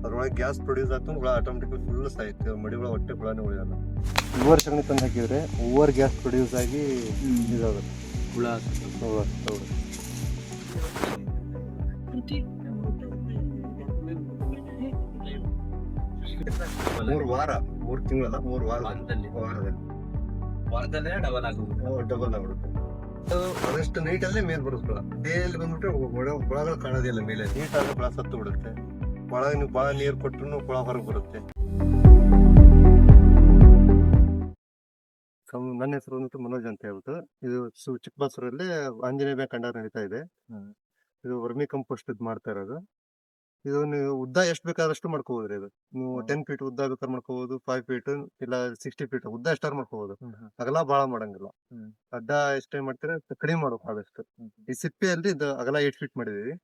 ಅದ್ರೊಳಗೆ gas produce ಆಗ್ತದೆ, ಹುಳ ಆಟೋಮೆಟಿಕ್ಲಿ ಫುಲ್ ಸಾಯ್ತು, ಮಡಿ ಹುಳ ಹೊಟ್ಟೆ ಹುಳನೇ ಉಳಿಯಲ್ಲ. ಓವರ್ ಸಗಣಿ ತಂದು ಹಾಕಿದ್ರೆ ಓವರ್ ಗ್ಯಾಸ್ ಪ್ರೊಡ್ಯೂಸ್ ಆಗಿ ಇದಾಗುತ್ತೆ, ಹುಳ ಹುಳ ಹೌದು. ಮೂರು ವಾರ, 3 ತಿಂಗಳಲ್ಲ, 3 ವಾರದಲ್ಲಿ ಡಬಲ್ ಆಗುತ್ತೆ. ಡಬಲ್ ಆಗ್ಬಿಡುತ್ತೆ. ಅದಷ್ಟು ನೈಟಲ್ಲೇ ಮೇಲ್ ಬರುತ್ತೆ ಹುಳ. ಡೇಲಿ ಬಂದ್ಬಿಟ್ರೆ ಹುಳಗಳು ಕಾಣೋದಿಲ್ಲ ಮೇಲೆ, ನೀಟಾಗಿ ಹುಳ ಸತ್ತು ಬಿಡುತ್ತೆ. ಒಳಗೆ ನೀವು ಭಾಳ ನೀರು ಕೊಟ್ಟರು ಹುಳ ಹೊರಗೆ ಬರುತ್ತೆ. ನನ್ನ ಹೆಸರು ಬಂದ್ಬಿಟ್ಟು ಮನೋಜ್ ಅಂತ ಹೇಳ್ಬಿಟ್ಟು. ಇದು ಚಿಕ್ಕಬಳ್ಳಾಪುರದಲ್ಲಿ ಆಂಜನೇಯ ಬ್ಯಾಂಕ್ ಅಂಡರ್ ನಡೀತಾ ಇದೆ. ಇದು ವರ್ಮಿ ಕಂಪೋಸ್ಟ್ ಮಾಡ್ತಾ ಇರೋದು. ಇದು ನೀವು ಉದ್ದ ಎಷ್ಟು ಬೇಕಾದಷ್ಟು ಮಾಡ್ಕೋಬೋದ್ರಿ. ಇದು ನೀವು 10 ಫೀಟ್ ಉದ್ದ ಬೇಕಾದ್ರೆ ಮಾಡ್ಕೋಬಹುದು, 5 ಫೀಟ್ ಇಲ್ಲ 60 ಫೀಟ್ ಉದ್ದ ಎಷ್ಟಾರು ಮಾಡ್ಕೋಬಹುದು. ಅಗಲ ಬಾಳ ಮಾಡಂಗಿಲ್ಲ. ಅಡ್ಡ ಎಷ್ಟೇ ಮಾಡ್ತೀರಾ ಕಡಿಮೆ ಮಾಡ್ಬೇಕು ಆದಷ್ಟು. ಈ ಸಿಪ್ಪೆಯಲ್ಲಿ ಇದು ಅಗಲ 8 ಫೀಟ್ ಮಾಡಿದೀವಿ.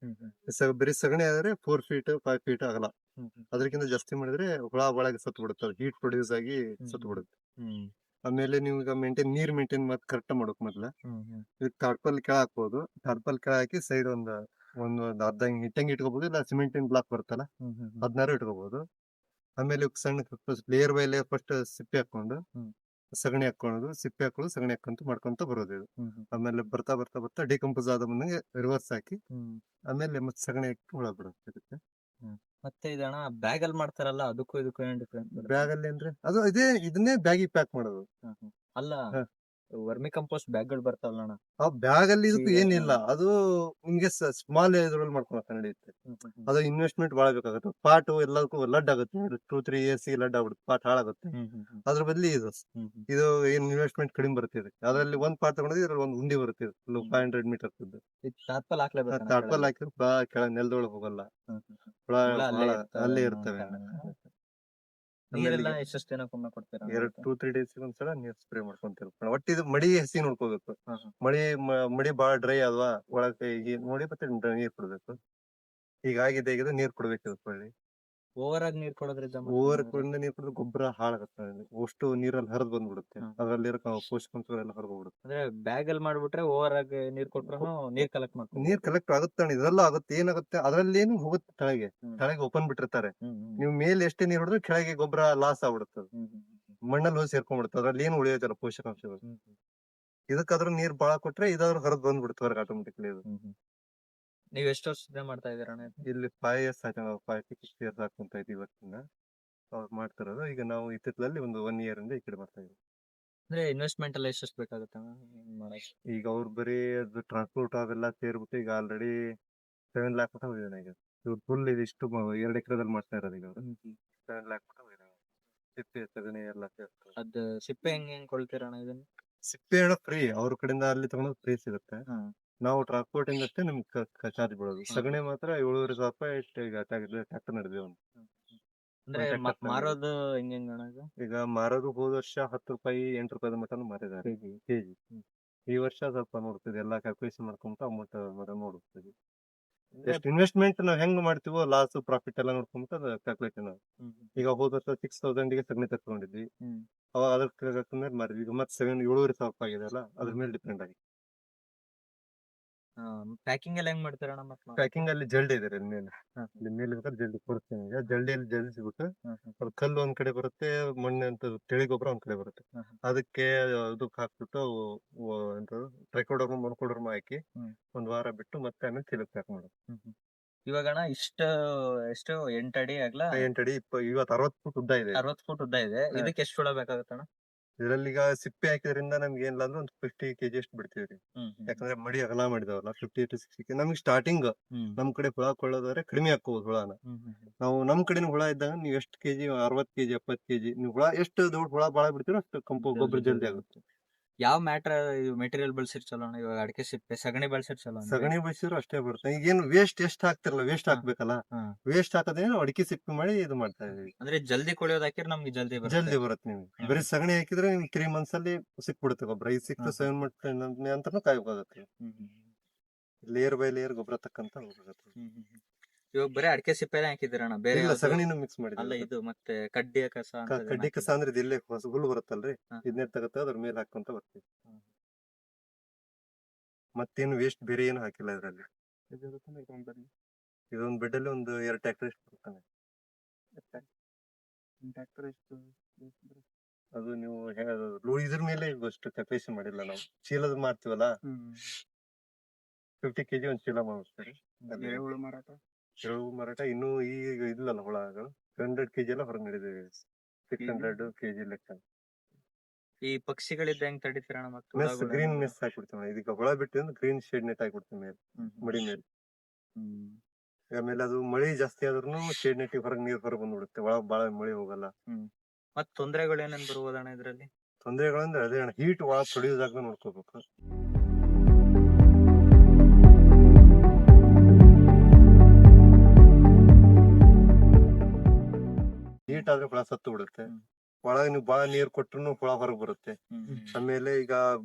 ಬರೀ ಸಗಣಿ ಆದ್ರೆ 4 ಫೀಟ್ 5 ಫೀಟ್ ಅಗಲ. ಅದಕ್ಕಿಂತ ಜಾಸ್ತಿ ಮಾಡಿದ್ರೆ ಹುಳ ಒಳಗೆ ಸತ್ತು ಬಿಡುತ್ತೆ, ಹೀಟ್ ಪ್ರೊಡ್ಯೂಸ್ ಆಗಿ ಸತ್ತು ಬಿಡುತ್ತೆ. ಆಮೇಲೆ ನೀವು ಈಗ ನೀರ್ ಮೇಂಟೈನ್ ಮತ್ತೆ ಕರೆಕ್ಟ್ ಮಾಡ್ಬೇಕು. ಮೊದ್ಲ ಈಗ ಟಾರ್ಪಲ್ ಕೆಳ ಹಾಕ್ಬೋದು. ಟಾರ್ಪಲ್ ಕೆಳ ಹಾಕಿ ಸೈಡ್ ಒಂದು ಅರ್ಧ ಇಟ್ಟಂಗಿ ಇಟ್ಕೋಬಹುದು, ಇಲ್ಲ ಸಿಮೆಂಟಿನ ಬ್ಲಾಕ್ ಬರುತ್ತಲ್ಲ ಅದನ್ನಾರು ಇಟ್ಕೋಬಹುದು. ಆಮೇಲೆ ಸಣ್ಣ ಲೇಯರ್ ಬೈ ಲೇಯರ್ ಫಸ್ಟ್ ಸಿಪ್ಪೆ ಹಾಕೊಂಡು ಸಗಣಿ ಹಾಕೊಳ್ಳೋದು, ಸಿಪ್ಪೆ ಹಾಕೊಳ್ಳೋದು, ಸಗಣಿ ಹಾಕೊಂತ ಮಾಡ್ಕೊಂತ ಬರೋದು ಇದು. ಆಮೇಲೆ ಬರ್ತಾ ಬರ್ತಾ ಬರ್ತಾ ಡಿಕಂಪೋಸ್ ಆದ ಬಂದಂಗೆ ರಿವರ್ಸ್ ಹಾಕಿ ಆಮೇಲೆ ಮತ್ತೆ ಸಗಣಿ ಹಾಕಿ ಹುಳ ಬಿಡುತ್ತೆ ಇದಕ್ಕೆ. ಮತ್ತೆ ಇದಣ್ಣ ಬ್ಯಾಗ್ ಅಲ್ಲಿ ಮಾಡ್ತಾರಲ್ಲ, ಅದಕ್ಕೂ ಇದಕ್ಕೂ ಏನ್ ಡಿಫ್ರೆನ್ಸ್? ಬ್ಯಾಗ್ ಅಲ್ಲಿ ಅಂದ್ರೆ ಅದು ಇದನ್ನೇ ಬ್ಯಾಗಿಗೆ ಪ್ಯಾಕ್ ಮಾಡೋದು. ಅಲ್ಲ, ವರ್ಮಿ ಕಂಪೋಸ್ಟ್ ಬ್ಯಾಗ್ ಗಳು ಬರ್ತಾವಲ್ಲ ಅಣ್ಣ, ಆ ಬ್ಯಾಗ್ ಅಲ್ಲಿ ಇದಕ್ಕೂ ಏನಿಲ್ಲ. ಅದು ನಿಮ್ಗೆ ಸ್ಮಾಲ್ ಇದ್ರಲ್ಲಿ ಮಾಡ್ಕೊಳಕ ನಡೆಯುತ್ತೆ. ಅದು ಇನ್ವೆಸ್ಟ್ಮೆಂಟ್ ಬಾಳ ಬೇಕಾಗುತ್ತೆ. ಪಾಟ್ ಎಲ್ಲದಕ್ಕೂ ಲಡ್ ಆಗುತ್ತೆ, 2-3 years ಲಡ್ ಆಗ್ಬಿಡುತ್ತೆ, ಪಾಟ್ ಹಾಳಾಗುತ್ತೆ. ಅದ್ರ ಬದಲಿ ಇದು ಏನ್ ಇನ್ವೆಸ್ಟ್ಮೆಂಟ್ ಕಡಿಮೆ ಬರುತ್ತೆ ಇದಕ್ಕೆ. ಅದ್ರಲ್ಲಿ ಒಂದ್ ಪಾಟ್ ತಗೊಂಡ್ರೆ ಇದ್ರಲ್ಲಿ ಒಂದು ಉಂಡಿ ಬರುತ್ತೆ, 500 ಮೀಟರ್. ಟಾರ್ಪಲ್ ಹಾಕ್ಲೇಬೇಕು. ಟಾರ್ಪಲ್ ಹಾಕಿದ್ರೆ ಕೆಳ ನೆಲದೊಳಗೆ ಹೋಗಲ್ಲ, ಹುಳ ಅಲ್ಲೇ ಇರ್ತವೆ. ನೀರೆಲ್ಲ ಎಷ್ಟೆಷ್ಟು ದಿನಕ್ಕೊಮ್ಮೆ ಕೊಡ್ತೀರಾ? 2-3 days ಒಂದ್ಸಲ ನೀರ್ ಸ್ಪ್ರೇ ಮಾಡ್ಕೊಂತಿರ್ಬೇಕು. ಒಟ್ಟು ಇದು ಮಡಿ ಹಸಿ ನೋಡ್ಕೋಬೇಕು. ಮಡಿ ಬಾಳ ಡ್ರೈ ಅಲ್ವಾ, ಒಳಗೆ ನೋಡಿ ಮತ್ತೆ ನೀರ್ ಕೊಡ್ಬೇಕು. ಹೀಗಾಗಿದೆ ನೀರ್ ಕೊಡ್ಬೇಕು. ಹೊಳ್ಳಿ ಓವರ್ ಆಗಿ ನೀರ್ ಕೊಡೋದ್ರಿಂದ ಓವರ್ ನೀರ್ ಕುಡಿದ್ರೆ ಗೊಬ್ಬರ ಹಾಳಾಗುತ್ತೆ, ಅಷ್ಟು ನೀರಲ್ಲಿ ಹರಿದು ಬಂದ್ಬಿಡುತ್ತೆ. ಅದ್ರಲ್ಲಿರೋ ಪೋಷಕಾಂಶಗಳೆಲ್ಲ ಎಲ್ಲ ಹೊರಗೋಗ್ಬಿಡುತ್ತೆ. ಅಂದ್ರೆ ಬ್ಯಾಗ್ ಅಲ್ಲಿ ಮಾಡ್ಬಿಟ್ರೆ ಓವರ್ ಆಗಿ ನೀರ್ ಕೊಟ್ರು ನೀರ್ ಕಲೆಕ್ಟ್ ಮಾಡ್ಕೊಂಡು ನೀರ್ ಕಲೆಕ್ಟ್ ಆಗುತ್ತೆ. ಇದೆಲ್ಲ ಆಗುತ್ತೆ. ಏನಾಗುತ್ತೆ ಅದ್ರಲ್ಲಿ ಏನು ಹೋಗುತ್ತೆ ಕೆಳಗೆ ಓಪನ್ ಬಿಟ್ಟಿರ್ತಾರೆ. ನೀವು ಮೇಲೆ ಎಷ್ಟೇ ನೀರ್ ಹೊಡೆದ್ರು ಕೆಳಗೆ ಗೊಬ್ಬರ ಲಾಸ್ ಆಗ್ಬಿಡುತ್ತೆ, ಮಣ್ಣಲ್ಲಿ ಹೋಗಿ ಸೇರ್ಕೊಂಡ್ಬಿಡುತ್ತೆ. ಅದ್ರಲ್ಲಿ ಏನು ಉಳಿಯೋದಿಲ್ಲ ಪೋಷಕಾಂಶಗಳು. ಇದಕ್ಕಾದ್ರೂ ನೀರ್ ಬಾಳ ಕೊಟ್ರೆ ಇದಾದ್ರೂ ಹೊರದ್ ಬಂದ್ಬಿಡುತ್ತೆ ಹೊರಗೆ ಆಟೋಮೆಟಿಕ್ಲಿ. ನೀವ್ ಎಷ್ಟು ವರ್ಷದಿಂದ ಮಾಡ್ತಾ ಇದೀರ? ಇಲ್ಲಿ 5 years ಆಯ್ತು, ನಾವು 5-6 years ಹಾಕೊಂತ ಇದೀವಿ ಇವತ್ತಿನ. ಅವ್ರು ಮಾಡ್ತಿರೋದು. ಈಗ ನಾವು ಇತ್ತಿತ್ತಲ್ಲಿ ಒಂದು 1 year ಇಂದ ಈ ಕಡೆ ಮಾಡ್ತಾ ಇದೀವಿ. ಅಂದ್ರೆ ಇನ್ವೆಸ್ಟ್ಮೆಂಟ್ ಎಲ್ಲ ಎಷ್ಟು ಬೇಕಾಗುತ್ತೆ ಈಗ ಅವ್ರು ಬರೀ ಅದು ಟ್ರಾನ್ಸ್ಪೋರ್ಟ್ ಅವೆಲ್ಲ ಸೇರ್ಬಿಟ್ಟು ಈಗ ಆಲ್ರೆಡಿ 7 lakh ಮಟ್ಟ ಹೋಗಿದ್ದಾನೆ. ಈಗ ಇವ್ರು ಫುಲ್ ಇದಿಷ್ಟು 2 ಎಕರೆದಲ್ಲಿ ಮಾಡ್ತಾ ಇರೋದು. ಈಗ ಅವರು 7 lakh ಮಟ್ಟ ಹೋಗಿದ್ದಾನೆ. ಸಿಪ್ಪೆ ಸಗಣಿ ಎಲ್ಲ ಸೇರ್ತಾರೆ. ಅದ್ ಸಿಪ್ಪೆ ಹೆಂಗ್ ಕೊಳ್ತೀರಣ್ಣ ಇದನ್ನ? ಸಿಪ್ಪೆ ಫ್ರೀ, ಅವ್ರ ಕಡೆಯಿಂದ ಅಲ್ಲಿ ತಗೊಂಡು ಫ್ರೀ ಸಿಗುತ್ತೆ. ನಾವು ಟ್ರಾನ್ಸ್ಪೋರ್ಟ್ ಇಂದ ಅಷ್ಟೇ ನಿಮ್ಗೆ ಚಾರ್ಜ್ ಬೀಳೋದು. ಸಗಣಿ ಮಾತ್ರ 7,500 ರೂಪಾಯಿ ಈಗ ಟ್ರ್ಯಾಕ್ಟರ್ ನಡೆದಿದೆ. ಅಂದ್ರೆ ಮಾರೋದು ಹೆಂಗಣ್ಣ? ಈಗ ಮಾರೋದು ಹೋದ ವರ್ಷ 10 ರೂಪಾಯಿ 8 ರೂಪಾಯಿ ಮಟನ್ ಮಾರಿದ್ದಾರೆ ಕೆಜಿ. ಈ ವರ್ಷ ಸ್ವಲ್ಪ ನೋಡ್ತಿದ್ವಿ, ಎಲ್ಲ ಕ್ಯಾಲ್ಕುಲೇಷನ್ ಮಾಡ್ಕೊಂತ ಅಮೌಂಟ್ ನೋಡ್ತೀವಿ. ಎಷ್ಟು ಇನ್ವೆಸ್ಟ್ಮೆಂಟ್ ನಾವ್ ಹೆಂಗ್ ಮಾಡ್ತೀವೋ ಲಾಸ್ ಪ್ರಾಫಿಟ್ ಎಲ್ಲ ನೋಡ್ಕೊಂತ ಕ್ಯಾಲ್ಕುಲೇಷನ್. ಈಗ ಹೋದ ವರ್ಷ 6,000 ಗೆ ಸಗಣಿ ತಗೊಂಡಿದ್ವಿ, ಅವಾಗ ಅದ್ರ ಮಾರಿದ್ವಿ. ಈಗ ಮತ್ತೆ 7,500 ರೂಪಾಯಿ ಆಗಿದೆ ಅಲ್ಲ, ಅದ್ರ ಮೇಲೆ ಡಿಪೆಂಡ್ ಆಗಿ. ಪ್ಯಾಕಿಂಗ್ ಎಲ್ಲ ಹೆಂಗ್ ಮಾಡ್ತೀರಣ್ಣ? ಪ್ಯಾಕಿಂಗ್ ಅಲ್ಲಿ ಜಲ್ಡಿ ಇದೆ ಮೇಲೆ, ಮೇಲೆ ಬೇಕಾದ್ರೆ ಜಲ್ದಿ ಕೊಡ್ತೀನಿ. ಈಗ ಜಲ್ದಿಯಲ್ಲಿ ಜಲ್ದಿಸ್ಬಿಟ್ಟು ಅದು ಕಲ್ಲು ಒಂದ್ ಕಡೆ ಬರುತ್ತೆ, ಮಣ್ಣು ಅಂತ ತಿಳಿ ಗೊಬ್ಬರ ಒಂದ್ ಕಡೆ ಬರುತ್ತೆ. ಅದಕ್ಕೆ ಇದಕ್ಕೆ ಹಾಕ್ಬಿಟ್ಟು ಟ್ರೈಕೋಡರ್ಮ ಮೊನಕೋಡರ್ಮ ಹಾಕಿ 1 ವಾರ ಬಿಟ್ಟು ಮತ್ತೆ ಆಮೇಲೆ ಚೀಲಕ್ಕೆ ಪ್ಯಾಕ್ ಮಾಡೋದು. ಇವಾಗಣ್ಣ ಎಷ್ಟು 8 ಅಡಿ ಆಗ್ಲಾ? 8 ಅಡಿ ಇವತ್ತು 60 ಫುಟ್ ಉದ್ದ ಇದೆ. 60 ಫುಟ್ ಉದ್ದ ಇದೆ. ಇದಕ್ಕೆ ಎಷ್ಟು ಹುಳ ಬೇಕಾಗತ್ತಣ್ಣ? ಇದರಲ್ಲಿ ಈಗ ಸಿಪ್ಪೆ ಹಾಕಿದ್ರಿಂದ ನಮ್ಗೆ ಏನಿಲ್ಲ ಅಂದ್ರೆ ಒಂದು 50 kg ಅಷ್ಟು ಬಿಡ್ತೀವ್ರಿ. ಯಾಕಂದ್ರೆ ಮಡಿ ಅಗಲ ಮಾಡಿದವಲ್ಲ, 50-60 kg. ನಮ್ಗೆ ಸ್ಟಾರ್ಟಿಂಗ್ ನಮ್ ಕಡೆ ಹುಳ ಕೊಳ್ಳೋದಾದ್ರೆ ಕಡಿಮೆ ಹಾಕೋಬಹುದು ಹುಳನ. ನಾವು ನಮ್ ಕಡೆ ಹುಳ ಇದ್ದಾಗ ನೀವು ಎಷ್ಟು ಕೆಜಿ 60 kg 70 kg ನೀವು ಹುಳ ಎಷ್ಟು ದೊಡ್ಡ ಹುಳ ಬಾಳ ಬಿಡ್ತೀರೋ ಅಷ್ಟು ಗೊಬ್ಬರ ಜಲ್ದಿ ಆಗುತ್ತೆ. ಯಾವ ಮೆಟೀರಿಯಲ್ ಬಳಸಿರ್ ಚಲೋ ಅಣ್ಣ? ಇವಾಗ ಅಡಿಕೆ ಸಿಪ್ಪೆ ಸಗಣಿ ಬಳಸಿರ್ ಚಲೋ? ಸಗಣಿ ಬಳಸಿದ್ರು ಅಷ್ಟೇ ಬರುತ್ತೆ. ಈಗೇನು ವೇಸ್ಟ್ ಎಷ್ಟು ಹಾಕ್ತಿರಲ್ಲ, ವೇಸ್ಟ್ ಹಾಕ್ಬೇಕಲ್ಲ, ವೇಸ್ಟ್ ಹಾಕೋದೇನು ಅಡಿಕೆ ಸಿಪ್ಪೆ ಮಾಡಿ ಇದು ಮಾಡ್ತಾ ಇದೀವಿ. ಅಂದ್ರೆ ಜಲ್ದಿ ಕೊಳೆಯೋದು ಹಾಕಿದ್ರೆ ನಮ್ಗೆ ಜಲ್ದಿ ಬರುತ್ತೆ. ನಿಮ್ಗೆ ಬರೀ ಸಗಣಿ ಹಾಕಿದ್ರೆ ನಿಮ್ಗೆ 3 months ಅಲ್ಲಿ ಸಿಕ್ಬಿಡುತ್ತೆ ಗೊಬ್ಬರ. ಈ 6-7 months ನಂತರ ಕಾಯ್ಬೇಕಾಗುತ್ತೆ. ಲೇಯರ್ ಬೈ ಲೇಯರ್ ಗೊಬ್ಬರ ತಕ್ಕಂತ ಹೋಗುತ್ತೆ. ಇವಾಗ ಬರೀ ಅಡಿಕೆ ಸಿಪ್ಪೆನೇ ಹಾಕಿದಿರಣ್ಣ? ಬೇರೆ ಸಗಣಿನೂ ಮಿಕ್ಸ್ ಮಾಡಿ. ಅಲ್ಲ, ಇದು ಮತ್ತೆ ಕಡ್ಡಿ ಕಸ ಅಂದ್ರೆ ಇಲ್ಲೇ ಹೊಸ ಹುಲ್ಲು ಬರುತ್ತಲ್ರಿ, ಇದನ್ನೇ ತಗತ್ತೆ ಅದ್ರ ಮೇಲೆ ಹಾಕೊಂತ ಬರ್ತೀವಿ. ಮತ್ತೇನು ವೇಸ್ಟ್ ಬೇರೆ ಏನು ಹಾಕಿಲ್ಲ ಇದ್ರಲ್ಲಿ. ಇದೊಂದು ಬೆಡ್ ಅಲ್ಲಿ ಒಂದು 2 ಟ್ರ್ಯಾಕ್ಟರ್ ಬರುತ್ತಾನೆ. ಟ್ರ್ಯಾಕ್ಟರ್ ಎಷ್ಟು ಅದು ನೀವು ಇದ್ರ ಮೇಲೆ ಅಷ್ಟು ಕ್ಯಾಲ್ಕುಲೇಷನ್ ಮಾಡಿಲ್ಲ ನಾವು. ಚೀಲದ ಮಾಡ್ತೀವಲ್ಲ, 50 kg ಒಂದು ಚೀಲ ಮಾಡ್ತಾರೆ. ಎರೆಹುಳು ಮಾರಾಟ ಎರೆಹುಳು ಮಾರಾಟ ಇನ್ನೂ ಈಗ ಇಲ್ಲಲ್ಲ ಹುಳಗಳು. 100 kg ಎಲ್ಲ ಹೊರಗೆ ನಡೆದಿದೆ. 600 kg ಲೆಕ್ಕ. ಈ ಪಕ್ಷಿಗಳಿದ್ದ ಹೆಂಗ್ ತಡಿತೀರಣ್ಣ ಮತ್ತೆ ಮೆಸ್ ಗ್ರೀನ್ ಮೆಸ್ ಹಾಕ್ಬಿಡ್ತೀವಿ. ಇದೀಗ ಹುಳ ಬಿಟ್ಟು ಅಂದ್ರೆ ಗ್ರೀನ್ ಶೇಡ್ ನೆಟ್ ಹಾಕ್ಬಿಡ್ತೀವಿ ಮೇಲೆ, ಮಡಿ ಮೇಲೆ. ಆಮೇಲೆ ಅದು ಮಳಿ ಜಾಸ್ತಿ ಆದ್ರೂ ಶೇಡ್ ನೆಟ್ ಹೊರಗೆ ನೀರ್ ಹೊರಗೆ ಬಂದ್ಬಿಡುತ್ತೆ. ಒಳಗ್ ಬಾಳ ಮಳಿ ಹೋಗಲ್ಲ. ಮತ್ ತೊಂದರೆಗಳು ಏನೇನ್ ಬರ್ಬೋದಣ್ಣ ಇದ್ರಲ್ಲಿ? ತೊಂದರೆಗಳಂದ್ರೆ ಅದೇ ಅಣ್ಣ, ಹೀಟ್ ಒಳಗ್ ತೊಡಿಯೋದಾಗ ನೋಡ್ಕೋಬೇಕು. ಹೀಟ್ ಆದ್ರೆ ಹುಳ ಸತ್ತು ಬಿಡುತ್ತೆ. ಒಳಗೆ ನೀವು ಬಾಳ ನೀರ್ ಕೊಟ್ರು ಹುಳ ಹೊರಗೆ ಬರುತ್ತೆ. ಆಮೇಲೆ ಈಗ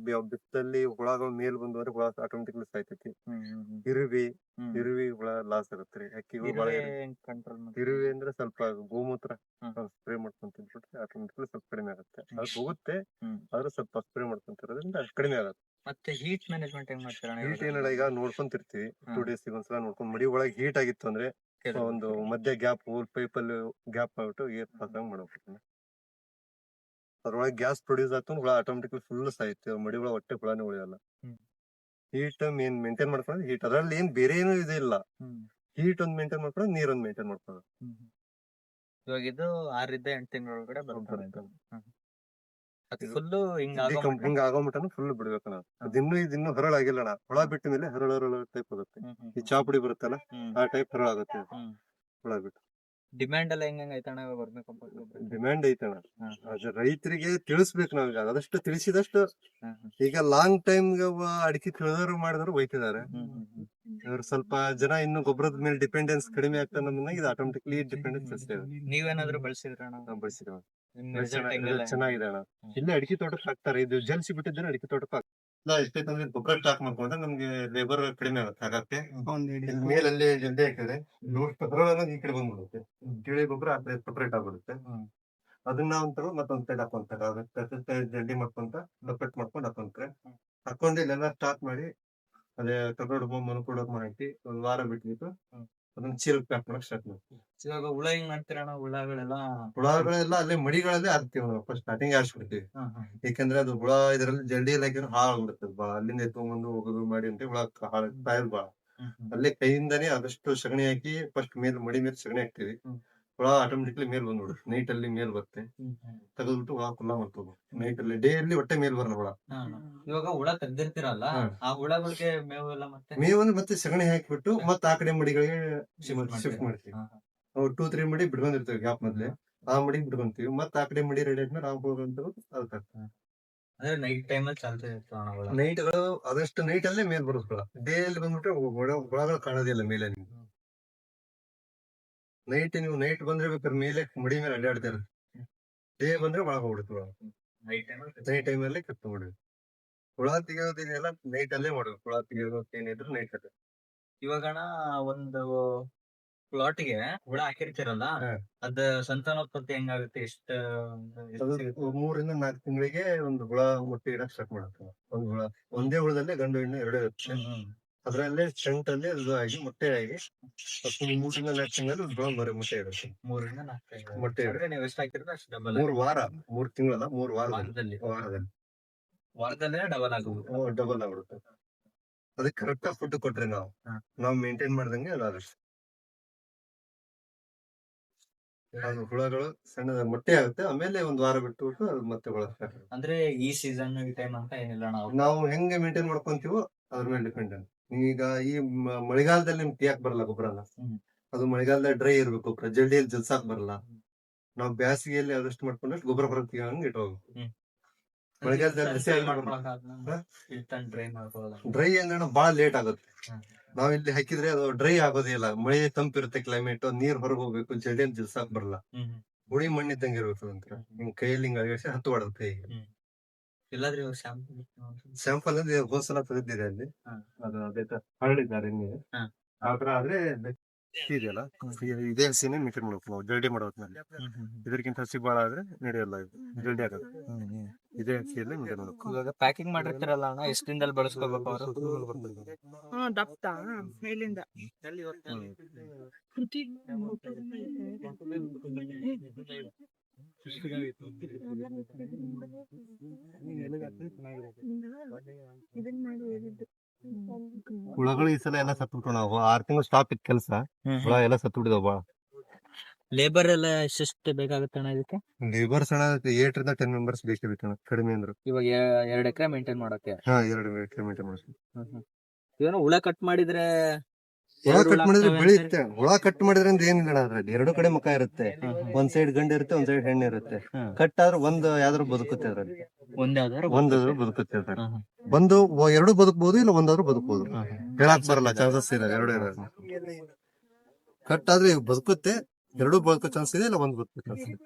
ಬಿತ್ತಲ್ಲಿ ಹುಳಗಳು ಮೇಲ್ ಬಂದು ಅಂದ್ರೆ ಹುಳ ಆಟೋಮೆಟಿಕ್ಲಿ ಸಾಯ್ತೈತಿ. ಇರುವಿ ಹುಳ ಲಾಸ್ ಆಗುತ್ತೆ. ಹಕ್ಕಿಗಳು ಬಾಳ ಇರುವಿ ಅಂದ್ರೆ ಸ್ವಲ್ಪ ಗೋಮೂತ್ರ ಸ್ಪ್ರೇ ಮಾಡ್ಕೊಂತ ತಿನ್ಬಿಟ್ರೆ ಆಟೋಮೆಟಿಕ್ಲಿ ಸ್ವಲ್ಪ ಕಡಿಮೆ ಆಗುತ್ತೆ. ಅದು ಹೋಗುತ್ತೆ, ಆದ್ರೆ ಸ್ವಲ್ಪ ಸ್ಪ್ರೇ ಮಾಡ್ಕೊಂತಿರೋದ್ರಿಂದ ಕಡಿಮೆ ಆಗುತ್ತೆ. ಮತ್ತೆ ಹೀಟ್ ಮ್ಯಾನೇಜ್ಮೆಂಟ್ ಹೆಂಗ್ ಮಾಡ್ತೀರಾ? ಹೀಟ್ ಏನಿಲ್ಲ, ಈಗ ನೋಡ್ಕೊಂತಿರ್ತೀವಿ. 2 days ಒಂದ್ಸಲ ನೋಡ್ಕೊಂಡ್, ಮಡಿ ಒಳಗೆ ಹೀಟ್ ಆಗಿತ್ತು ಅಂದ್ರೆ ಒಂದು ಮಧ್ಯ ಗ್ಯಾಪ್ ಪೈಪ್ ಅಲ್ಲಿ ಗ್ಯಾಪ್ ಆಗ್ಬಿಟ್ಟು ಏರ್ ಪಾಸ್ ಆಗಿ ಮಾಡ್ಬೇಕು. ಅದ್ರೊಳಗೆ ಗ್ಯಾಸ್ ಪ್ರೊಡ್ಯೂಸ್ ಆಗ್ತು ಹುಳ ಆಟೋಮೆಟಿಕ್ಲಿ ಫುಲ್ ಸಾಯುತ್ತೆ. ಮಡಿ ಒಳಗೆ ಹೊಟ್ಟೆ ಹುಳನೇ ಉಳಿಯಲ್ಲ. ಹೀಟ್ ಮೇಂಟೈನ್ ಮಾಡ್ಕೊಂಡು, ಹೀಟ್ ಅದ್ರಲ್ಲಿ ಏನ್ ಬೇರೆ ಏನು ಇದಿಲ್ಲ. ಹೀಟ್ ಒಂದ್ ಮೇಂಟೈನ್ ಮಾಡ್ಕೊಂಡು, ನೀರ್ ಒಂದ್ ಮೇಂಟೈನ್ ಮಾಡ್ಕೊಂಡು. ಇವಾಗ ಇದು 6 ರಿಂದ 8 ತಿಂಗಳೊಳಗಡೆ ಬರುತ್ತೆ. ಹಿಂಗ ಆಗೋಮಟನು ಫುಲ್ ಬಿಡ್ಬೇಕು ನಾವು. ಇದಿನ್ನೂ ಹರಳಾಗಿಲ್ಲ ಅಣ್ಣ. ಹುಳ ಬಿಟ್ಟ ಮೇಲೆ ಹರಳ ಟೈಪ್ ಆಗುತ್ತೆ. ಈ ಚಾಪುಡಿ ಬರುತ್ತಲ್ಲ, ಆ ಟೈಪ್ ಹರಳ ಆಗುತ್ತೆ ಹುಳ ಬಿಟ್ಟು. ಡಿಮ್ಯಾಂಡ್ ಎಲ್ಲ ಹೆಂಗ್ ಐತಣ್ಣ? ಡಿಮ್ಯಾಂಡ್ ಐತಣ್ಣ. ಅದ್ರ ರೈತರಿಗೆ ತಿಳಿಸ್ಬೇಕು ನಾವೀಗ. ಆದಷ್ಟು ತಿಳಿಸಿದಷ್ಟು. ಈಗ ಲಾಂಗ್ ಟೈಮ್ ಅಡಿಕೆ ತಿಳಿದವ್ರು ಮಾಡಿದ್ರು ಒಯ್ತಿದ್ದಾರೆ. ಅವ್ರು ಸ್ವಲ್ಪ ಜನ ಇನ್ನು ಗೊಬ್ಬರದ ಮೇಲೆ ಡಿಪೆಂಡೆನ್ಸ್ ಕಡಿಮೆ ಆಗ್ತಾ ನಮ್ಮನ್ನ, ಇದು ಆಟೋಮೆಟಿಕ್ಲಿ ಡಿಪೆಂಡೆನ್ಸ್ ಅಷ್ಟೇ. ನೀವೇನಾದ್ರೂ ಬಳಸಿದ್ರಣ್ಣ? ಬಳಸಿದ್ವಿ. ಚೆನ್ನಾಗಿದೆ ಅಣ್ಣ. ಇಲ್ಲೇ ಅಡಿಕೆ ತೋಟಕ್ಕೆ ಹಾಕ್ತಾರೆ. ಇದು ಜಲ್ಸಿ ಬಿಟ್ಟಿದ್ರೆ ಅಡಿಕೆ ತೋಟಕ್ಕೆ ಹಾಕ್ತಾರೆ. ಎಷ್ಟೈತಂದ್ರೆ ಗೊಬ್ಬರ ಸ್ಟಾಕ್ ಮಾಡ್ಕೊಂಡ್ರೆ ನಮ್ಗೆ ಲೇಬರ್ ಕಡಿಮೆ ಆಗುತ್ತೆ. ಹಾಗಾಕ್ಕೆ ಮೇಲಲ್ಲಿ ಜಲ್ದಿ ಹಾಕಿದ್ರೆ ಈ ಕಡೆ ಬಂದ್ಬಿಡುತ್ತೆ. ತಿಳಿ ಗೊಬ್ಬರ ಆ ಕಡೆ ಸಪ್ರೇಟ್ ಆಗ್ಬಿಡುತ್ತೆ. ಅದನ್ನ ಒಂಥರ ಮತ್ತೊಂದ್ ಸೈಡ್ ಹಾಕೊಂತಾರೆ. ಅದಕ್ಕೆ ಜಲ್ದಿ ಮಾಡ್ಕೊಂತ ಸಪ್ರೇಟ್ ಮಾಡ್ಕೊಂಡು ಹಾಕೊಂತಾರೆ. ಹಾಕೊಂಡು ಇಲ್ಲೆಲ್ಲ ಸ್ಟಾಕ್ ಮಾಡಿ, ಅದೇ ಕಬರ್ಡ್ ಮನುಕೂಲಕ್ ಮಾಡಿ ಒಂದ್ ವಾರ ಬಿಟ್ಬಿಟ್ಟು ಅದನ್ನ ಚೀಲಕ್ಕೆ ಪ್ಯಾಕ್ ಮಾಡಕ್ ಸ್ಟಾರ್ಟ್ ಮಾಡ್ತೀವಿ. ಇವಾಗ ಹುಳ ಹೆಂಗ್ ಮಾಡ್ತೀರಣ್ಣ? ಹುಳಗಳೆಲ್ಲ ಅಲ್ಲೇ ಮಡಿಗಳಲ್ಲೇ ಹಾಕ್ತಿವಿ ನಾವು. ಫಸ್ಟ್ ಸ್ಟಾರ್ಟಿಂಗ್ ಹಾಕ್ಸ್ಬಿಡ್ತೀವಿ. ಯಾಕಂದ್ರೆ ಅದು ಹುಳ ಇದ್ರಲ್ಲಿ ಜಲ್ದಿ ಹಾಕಿದ್ರೆ ಹಾಳಾಗ್ಬಿಡುತ್ತೆ. ಅಲ್ಲಿಂದ ಎತ್ಕೊಂಡ್ಬಂದು ಹೋಗೋದು ಮಾಡಿ ಅಂತ ಹುಳ ಸಾಯೋದು ಬಾಳ. ಅಲ್ಲೇ ಕೈಯಿಂದಾನೇ ಆದಷ್ಟು ಸಗಣಿ ಹಾಕಿ ಫಸ್ಟ್ ಮಡಿ ಮೇಲೆ ಸಗಣಿ ಹಾಕ್ತಿವಿ. ಹುಳ ಆಟೋಮೆಟಿಕ್ಲಿ ಮೇಲ್ ಬಂದ್ಬಿಡುತ್ತೆ. ನೈಟ್ ಅಲ್ಲಿ ಮೇಲ್ ಬರುತ್ತೆ. ತೆಗೆದ್ಬಿಟ್ಟು ಹುಳ ಕುಲ್ಲ ಮಾಡ್ಕೋಬಹುದು. ನೈಟ್ ಅಲ್ಲಿ ಡೇ ಅಲ್ಲಿ ಒಟ್ಟೆ ಮೇಲ್ ಬರೋಣ ಹುಳ. ಇವಾಗ ಹುಳ ತೆಗ್ದಿರ್ತೀರಲ್ಲ, ಆ ಹುಳಗಳಿಗೆ ಮೇವು ಎಲ್ಲ ಮೇವನ್ನು ಮತ್ತೆ ಸಗಣಿ ಹಾಕಿಬಿಟ್ಟು ಮತ್ತೆ ಆ ಕಡೆ ಮಡಿಗಳಿಗೆ ಶಿಫ್ಟ್ ಮಾಡ್ತೀವಿ. 2-3 ಮಡಿ ಬಿಡ್ಕೊಂಡಿರ್ತೀವಿ ಗ್ಯಾಪ್ ಮೊದ್ಲೆ. ಆ ಮಡಿ ಬಿಡ್ಕೊಂತೀವಿ. ಮತ್ತೆ ಆ ಕಡೆ ಮಡಿ ರೆಡಿ ಆದ್ಮೇಲೆ ನಾವು ಹೋಗಂತ ಅಂದ್ರೆ ನೈಟ್ ಟೈಮ್ ಅಲ್ಲಿ ಚಾಲ್ತಿ ನೈಟ್ಗಳು ಆದಷ್ಟು ನೈಟ್ ಅಲ್ಲೇ ಮೇಲ್ ಬರುತ್ತೆ ಹುಳ. ಡೇ ಅಲ್ಲಿ ಬಂದ್ಬಿಟ್ರೆ ಹುಳಗಳು ಕಾಣೋದಿಲ್ಲ ಮೇಲೆ. ನೀವು ನೈಟ್ ಬಂದ್ರೆ ಬೇಕಾದ್ರೆ ಮೇಲೆ ಮಡಿ ಮೇಲೆ ಅಡ್ಡಾಡ್ತಾರೆ. ಡೇ ಬಂದ್ರೆ ಒಳಗೆ ಹೋಗ್ಬಿಡುತ್ತೆ ಹುಳ. ನೈಟ್ ಟೈಮ್ ಅಲ್ಲಿ ಕಟ್ ಮಾಡ್ಬೇಕು. ಹುಳ ತೆಗೆಯೋದೇನೆಲ್ಲ ನೈಟ್ ಅಲ್ಲೇ ಮಾಡ್ಬೇಕು. ಹುಳ ತೆಗೆಯೋದು ಏನಿದ್ರು ನೈಟ್ ಅಲ್ಲೇ. ಇವಾಗಣ ಒಂದು ಪ್ಲಾಟ್ಗೆ ಹುಳ ಹಾಕಿರ್ತೀರಲ್ಲ, ಅದ ಸಂತಾನೋತ್ಪತ್ತಿ ಹೆಂಗಾಗುತ್ತೆ? 3 ರಿಂದ 4 ತಿಂಗಳಿಗೆ ಒಂದು ಹುಳ ಮೊಟ್ಟೆ ಇಡಕ್ ಸ್ಟಾರ್ಟ್ ಮಾಡುತ್ತೆ. ಒಂದು ಹುಳ ಒಂದೇ ಹುಳದಲ್ಲೇ ಗಂಡು ಹೆಣ್ಣು 2 ಇರುತ್ತೆ. ಅದ್ರಲ್ಲೇ ಸ್ಟಂಟ್ ಅಲ್ಲಿ ಅದು ಆಗಿ ಮೊಟ್ಟೆ ಆಗಿ 3 ರಿಂದ 4 ತಿಂಗಳಲ್ಲಿ ಹುಳ ಮೊಟ್ಟೆ ಇಡುತ್ತೆ. 3 ರಿಂದ 4 ಮೊಟ್ಟೆ ಇಡುತ್ತೆ. ನೀವು ಎಷ್ಟು ಹಾಕಿದ್ರೆ ಅಷ್ಟು ಡಬಲ್. 3 ವಾರ, 3 ತಿಂಗಳಲ್ಲ, 3 ವಾರದಲ್ಲೇ ಡಬಲ್ ಆಗ್ಬಿಡುತ್ತೆ. ಅದಕ್ಕೆ ಕರೆಕ್ಟ್ ಆಗಿ ಫುಡ್ ಕೊಟ್ರೆ ನಾವು ಮೇಂಟೈನ್ ಮಾಡ್ದಂಗೆ ಅದಾಗುತ್ತೆ. ಅದು ಹುಳಗಳು ಸಣ್ಣ ಮೊಟ್ಟೆ ಆಗುತ್ತೆ. ಆಮೇಲೆ ಒಂದ್ ವಾರ ಬಿಟ್ಟು ಅದು ಮತ್ತೆ ಹುಳ. ಅಂದ್ರೆ ಈ ಸೀಸನ್ ಈ ಟೈಮ್ ಅಂತ ಏನಿಲ್ಲ, ನಾವು ಹೆಂಗೆ ಮೇಂಟೈನ್ ಮಾಡ್ಕೊಂತೀವೋ ಅದ್ರ ಮೇಲೆ ಡಿಪೆಂಡ್. ಈಗ ಈ ಮಳೆಗಾಲದಲ್ಲಿ ನಿಮ್ಗೆ ತೆಗಿಯಕ್ ಬರಲ್ಲ ಗೊಬ್ಬರನ. ಅದು ಮಳೆಗಾಲದಲ್ಲಿ ಡ್ರೈ ಇರ್ಬೇಕು ಗೊಬ್ಬರ. ಜಲ್ದಿಯಲ್ಲಿ ಜಲ್ಸಾಕ್ ಬರಲ್ಲ. ನಾವು ಬೇಸಿಗೆಯಲ್ಲಿ ಅದಷ್ಟು ಮಾಡ್ಕೊಂಡಷ್ಟು ಗೊಬ್ಬರ ಹೊರಗೆ ತೆಗಿಯಂಗೆ ಇಟ್ಕೋಬೇಕು. ಮಳೆಗಾಲದಲ್ಲಿ ಡ್ರೈ ಅಂದ್ರೆ ಬಾಳ ಲೇಟ್ ಆಗುತ್ತೆ. ನಾವ್ ಇಲ್ಲಿ ಹಾಕಿದ್ರೆ ಅದು ಡ್ರೈ ಆಗೋದೇ ಇಲ್ಲ. ಮಳೆ ತಂಪಿರುತ್ತೆ ಕ್ಲೈಮೇಟ್. ನೀರ್ ಹೊರಗೆ ಹೋಗ್ಬೇಕು. ಜಲ್ದಿಯಲ್ಲಿ ಜಲ್ಸಾಕ್ ಬರಲ್ಲ. ಹುಳಿ ಮಣ್ಣಿದ್ದಂಗೆ ಇರ್ಬೇಕು ಅಂತ. ನಿಮ್ ಕೈಯಲ್ಲಿ ಹಿಂಗ್ ಅಳಿಸಿ ಹತ್ತು ಹೊಡೆದ ಕೈಗೆ. ಸ್ಯಾಂಪಲ್ ಅಂದ್ರೆ ಹೋದ್ಸಲ ತೆಗೆದಿದೆ ಅಲ್ಲಿ. ಅದು ಅದೇ ತರ ಹರಡಿದ್ದಾರೆ ನಿಮಗೆ. ಆತರ ಆದ್ರೆ ಇದೆಯಲ್ಲ, ಇದೇ ಹಸಿನೇ ಮೇಂಟೈನ್ ಮಾಡ್ಬೇಕು ನಾವು ಜಲ್ದಿ ಮಾಡೋದ್ಮೇಲೆ. ಇದಕ್ಕಿಂತ ಹಸಿ ಬಾಳ ಆದ್ರೆ ನಡೆಯಲ್ಲ. ಇದು ಜಲ್ದಿ ಆಗುತ್ತೆ. ಇದೇ ಹಸಿಯಲ್ಲಿ ಮೇಂಟೈನ್ ಮಾಡ್ಬೇಕು. ಇವಾಗ ಪ್ಯಾಕಿಂಗ್ ಮಾಡಿರ್ತಾರಲ್ಲ ಅಣ್ಣ, ಎಷ್ಟು ದಿನದಲ್ಲಿ ಬಳಸ್ಕೋಬೇಕು ಅವರು? ಹುಳಗಳು ಈ ಸಲ ಎಲ್ಲ ಸತ್ತು ನಾವು 6 ತಿಂಗಳು ಸ್ಟಾಪ್ ಇತ್ತು ಕೆಲಸ. ಹುಳ ಎಲ್ಲ ಸತ್ತು ಬಿಡಿದಾವ ಬಾಳ. ಲೇಬರ್ ಎಲ್ಲ ಎಷ್ಟೆಷ್ಟು ಬೇಕಾಗುತ್ತೆ ಅಣ್ಣ ಇದಕ್ಕೆ? ಲೇಬರ್ಸ್ ಅಣ್ಣ 8 ರಿಂದ 10 ಮೆಂಬರ್ಸ್ ಬೇಕೇ ಬೇಕಣ್ಣ, ಕಡಿಮೆ ಅಂದ್ರು. ಇವಾಗ 2 ಎಕರೆ ಮೇಂಟೈನ್ ಮಾಡಕ್ಕೆ 2 ಕಿಲೋಮೀಟರ್ ಮಾಡ್ತೀವಿ. ಏನೋ ಹುಳ ಕಟ್ ಮಾಡಿದ್ರೆ ಹುಳ ಕಟ್ ಮಾಡಿದ್ರೆ ಬೆಳೆಯುತ್ತೆ. ಹುಳ ಕಟ್ ಮಾಡಿದ್ರೆ ಅಂದ್ರೆ ಏನಿಲ್ಲ ಅದ್ರಲ್ಲಿ 2 ಕಡೆ ಮುಖ ಇರುತ್ತೆ. ಒಂದ್ ಸೈಡ್ ಗಂಡು ಇರುತ್ತೆ, ಒಂದ್ ಸೈಡ್ ಹೆಣ್ಣು ಇರುತ್ತೆ. ಕಟ್ ಆದ್ರೆ ಒಂದ್ ಯಾವ್ದಾದ್ರು ಬದುಕುತ್ತೆ ಅದ್ರಲ್ಲಿ, ಒಂದಾದ್ರೂ ಬದುಕುತ್ತೆ ಅದ್ರಲ್ಲಿ. ಒಂದು 2 ಬದುಕಬಹುದು, ಇಲ್ಲ ಒಂದಾದ್ರೂ ಬದುಕಬಹುದು. ಹೇಳಕ್ ಬರಲ್ಲ, ಚಾನ್ಸಸ್ ಇದೆ 2 ಇರೋದು. ಕಟ್ ಆದ್ರೆ ಬದುಕುತ್ತೆ, 2 ಬದುಕೋ ಚಾನ್ಸ್ ಇದೆ, ಇಲ್ಲ ಒಂದ್ ಬದುಕೋ ಚಾನ್ಸ್ ಇದೆ.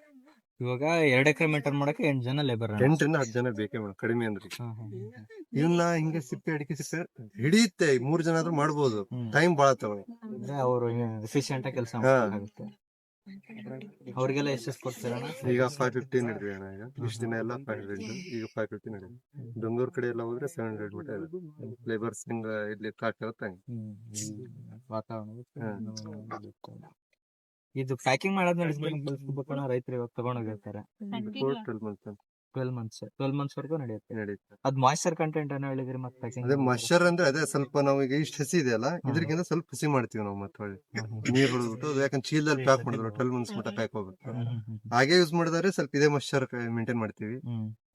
ಇವಾಗ 2 ಎಕರೆ ಮೇಂಟೈನ್ ಮಾಡಕ್ಕೆ 8 ಜನ ಲೇಬರ್. 8 ರಿಂದ 10 ಜನ ಬೇಕೇ ಮೇಡಮ್, ಕಡಿಮೆ ಅಂದ್ರೆ. ಇವನ್ನ ಹಿಂಗೆ ಸಿಪ್ಪೆ ಅಡಿಕೆ ಸಿಪ್ಪೆ ಹಿಡಿಯುತ್ತೆ, 3 ಜನ ಆದ್ರೂ ಮಾಡ್ಬೋದು. ಟೈಮ್ ಬಾಳ ತಗೊಳ್ಳಿ, ಅವರು ಎಫಿಷಿಯಂಟ್ ಆಗಿ ಕೆಲಸ ಮಾಡಬೇಕಾಗುತ್ತೆ. ಅವ್ರಿಗೆಲ್ಲ ಎಷ್ಟು ಕೊಡ್ತೀರಾ? ಈಗ 550 ನಡೆದಿದೆ ಅಣ್ಣ. ಈಗ ಇಷ್ಟ ದಿನ ಎಲ್ಲ 500, ಈಗ 550 ನಡೆದಿದೆ. ಬೆಂಗಳೂರು ಕಡೆ ಎಲ್ಲ ಹೋದ್ರೆ 700 ಮಟ್ಟ ಇದೆ. ಲೇಬರ್ಸ್ ಹಿಂಗ ಇಲ್ಲಿ ಕಾಟ್ ಇರುತ್ತೆ ಹಂಗೆ. ವಾತಾವರಣ ಇದು ಪ್ಯಾಕಿಂಗ್ ಮಾಡೋದ್ ರೈತರು ಇವಾಗ ತಗೊಂಡೋಗಿರ್ತಾರೆ. 12 months ವರೆಗೂ ನಡೆಯುತ್ತೆ. ಅದ್ ಮಾಯ್ಚರ್ ಕಂಟೆಂಟ್ ಏನೋ ಹೇಳಿದ್ರಿ ಮತ್ತೆ ಪ್ಯಾಕಿಂಗ್. ಅದೇ ಮಾಯ್ಚರ್ ಅಂದ್ರೆ ಅದೇ ಸ್ವಲ್ಪ ನಾವು ಈಗ ಇಷ್ಟು ಹಸಿ ಇದೆಯಲ್ಲ, ಇದ್ರಕ್ಕಿಂತ ಸ್ವಲ್ಪ ಹಸಿ ಮಾಡ್ತೀವಿ ನಾವು. ಮತ್ತೆ ನೀರ್ ಹೊಡೆದ್ಬಿಟ್ಟು, ಯಾಕಂದ್ರೆ ಚೀಲದಲ್ಲಿ ಪ್ಯಾಕ್ ಮಾಡಿದ್ರು 12 months ಮಟ್ಟ ಪ್ಯಾಕ್ ಹೋಗುತ್ತೆ. ಹಾಗೆ ಯೂಸ್ ಮಾಡಿದ್ರೆ ಸ್ವಲ್ಪ ಇದೇ ಮಾಯ್ಚರ್ ಮೇಂಟೈನ್ ಮಾಡ್ತೀವಿ.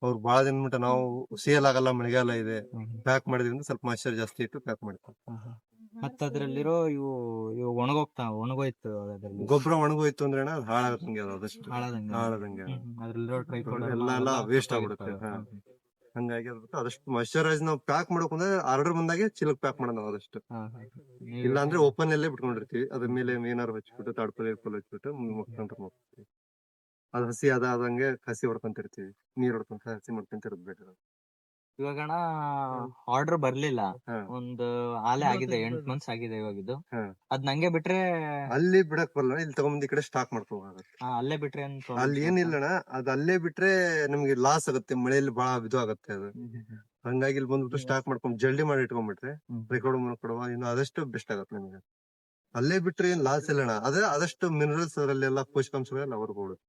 ಅವ್ರು ಬಹಳ ದಿನ ಮಟ್ಟ ನಾವು ಸೇಲ್ ಆಗಲ್ಲ, ಮಳೆಗಾಲ ಇದೆ, ಪ್ಯಾಕ್ ಮಾಡಿದ್ರಿಂದ ಸ್ವಲ್ಪ ಮಾಯ್ಚರ್ ಜಾಸ್ತಿ ಇಟ್ಟು ಪ್ಯಾಕ್ ಮಾಡ್ತೀವಿ. ಮತ್ತೆ ಅದ್ರಲ್ಲಿರೋ ಇವು ಒಣಗೋಯ್ತು ಗೊಬ್ಬರ ಒಣಗೋಯ್ತು ಅಂದ್ರೆ ಅದು ಹಾಳಾಗದಂಗೆ, ಅದಷ್ಟು ಹಾಳಾದಂಗೆ ಎಲ್ಲ ವೇಸ್ಟ್ ಆಗ್ಬಿಡುತ್ತೆ. ಹಂಗಾಗಿ ಅದಷ್ಟು ಮಾಯ್ಚರೈಸ್ ನಾವು ಪ್ಯಾಕ್ ಮಾಡ್ಕೊಂಡ್ರೆ ಆರ್ಡರ್ ಬಂದಾಗೆ ಚೀಲಕ್ ಪ್ಯಾಕ್ ಮಾಡೋಣ ಅದಷ್ಟು. ಇಲ್ಲ ಅಂದ್ರೆ ಓಪನ್ ಅಲ್ಲೇ ಬಿಟ್ಕೊಂಡಿರ್ತೀವಿ. ಅದ್ರ ಮೇಲೆ ಏನಾರು ಹಚ್ಬಿಟ್ಟು ತಾಡ್ಪಲ್ ಹಚ್ಬಿಟ್ಟು ಮುಗ್ಕೊಂಡ್ರೆ ಅದು ಹಸಿ ಅದಾದಂಗೆ ಹಸಿ ಹೊಡ್ಕೊಂತಿರ್ತೀವಿ, ನೀರ್ ಹೊಡ್ಕೊಂತ ಹಸಿ ಮಾಡ್ಕೊಂತಿರೋದು ಬೇಡ. ಇವಾಗಣ ಆರ್ಡರ್ ಬರ್ಲಿಲ್ಲ, ಒಂದು ಆಲೆ ಆಗಿದೆ, 8 months ಆಗಿದೆ ಇವಾಗಿದ್ದು. ಅದ್ ನಂಗೆ ಬಿಟ್ರೆ ಅಲ್ಲಿ ಬಿಡಕ್ ಬರಲ್ಲ, ಇಲ್ಲಿ ತಗೊಂಡ್ ಈ ಕಡೆ ಸ್ಟಾಕ್ ಮಾಡ್ಕೋಬಹುದು. ಅಲ್ಲೇ ಬಿಟ್ರೆ ಅಲ್ಲಿ ಏನಿಲ್ಲಣ್ಣ, ಅದ್ ಅಲ್ಲೇ ಬಿಟ್ರೆ ನಮ್ಗೆ ಲಾಸ್ ಆಗುತ್ತೆ, ಮಳೆಯಲ್ಲಿ ಬಹಳ ಇದು ಆಗುತ್ತೆ ಅದು. ಹಂಗಾಗಿ ಇಲ್ಲಿ ಬಂದ್ಬಿಟ್ಟು ಸ್ಟಾಕ್ ಮಾಡ್ಕೊಂಡ್ ಜಲ್ದಿ ಮಾಡಿ ಇಟ್ಕೊಂಡ್ಬಿಟ್ರೆ ರೆಕಾರ್ಡ್ ಮಾಡ್ಕೊಡುವ ಇನ್ನು ಅದಷ್ಟು ಬೆಸ್ಟ್ ಆಗುತ್ತೆ ನಮ್ಗೆ. ಅಲ್ಲೇ ಬಿಟ್ರೆ ಏನ್ ಲಾಸ್ ಇಲ್ಲಣ್ಣ, ಅದೇ ಅದಷ್ಟು ಮಿನರಲ್ಸ್ ಅದರಲ್ಲೆಲ್ಲ ಪೋಷಕಾಂಶಗಳೆಲ್ಲ ಹೊರಗೋಗ್ಬಿಡುತ್ತೆ.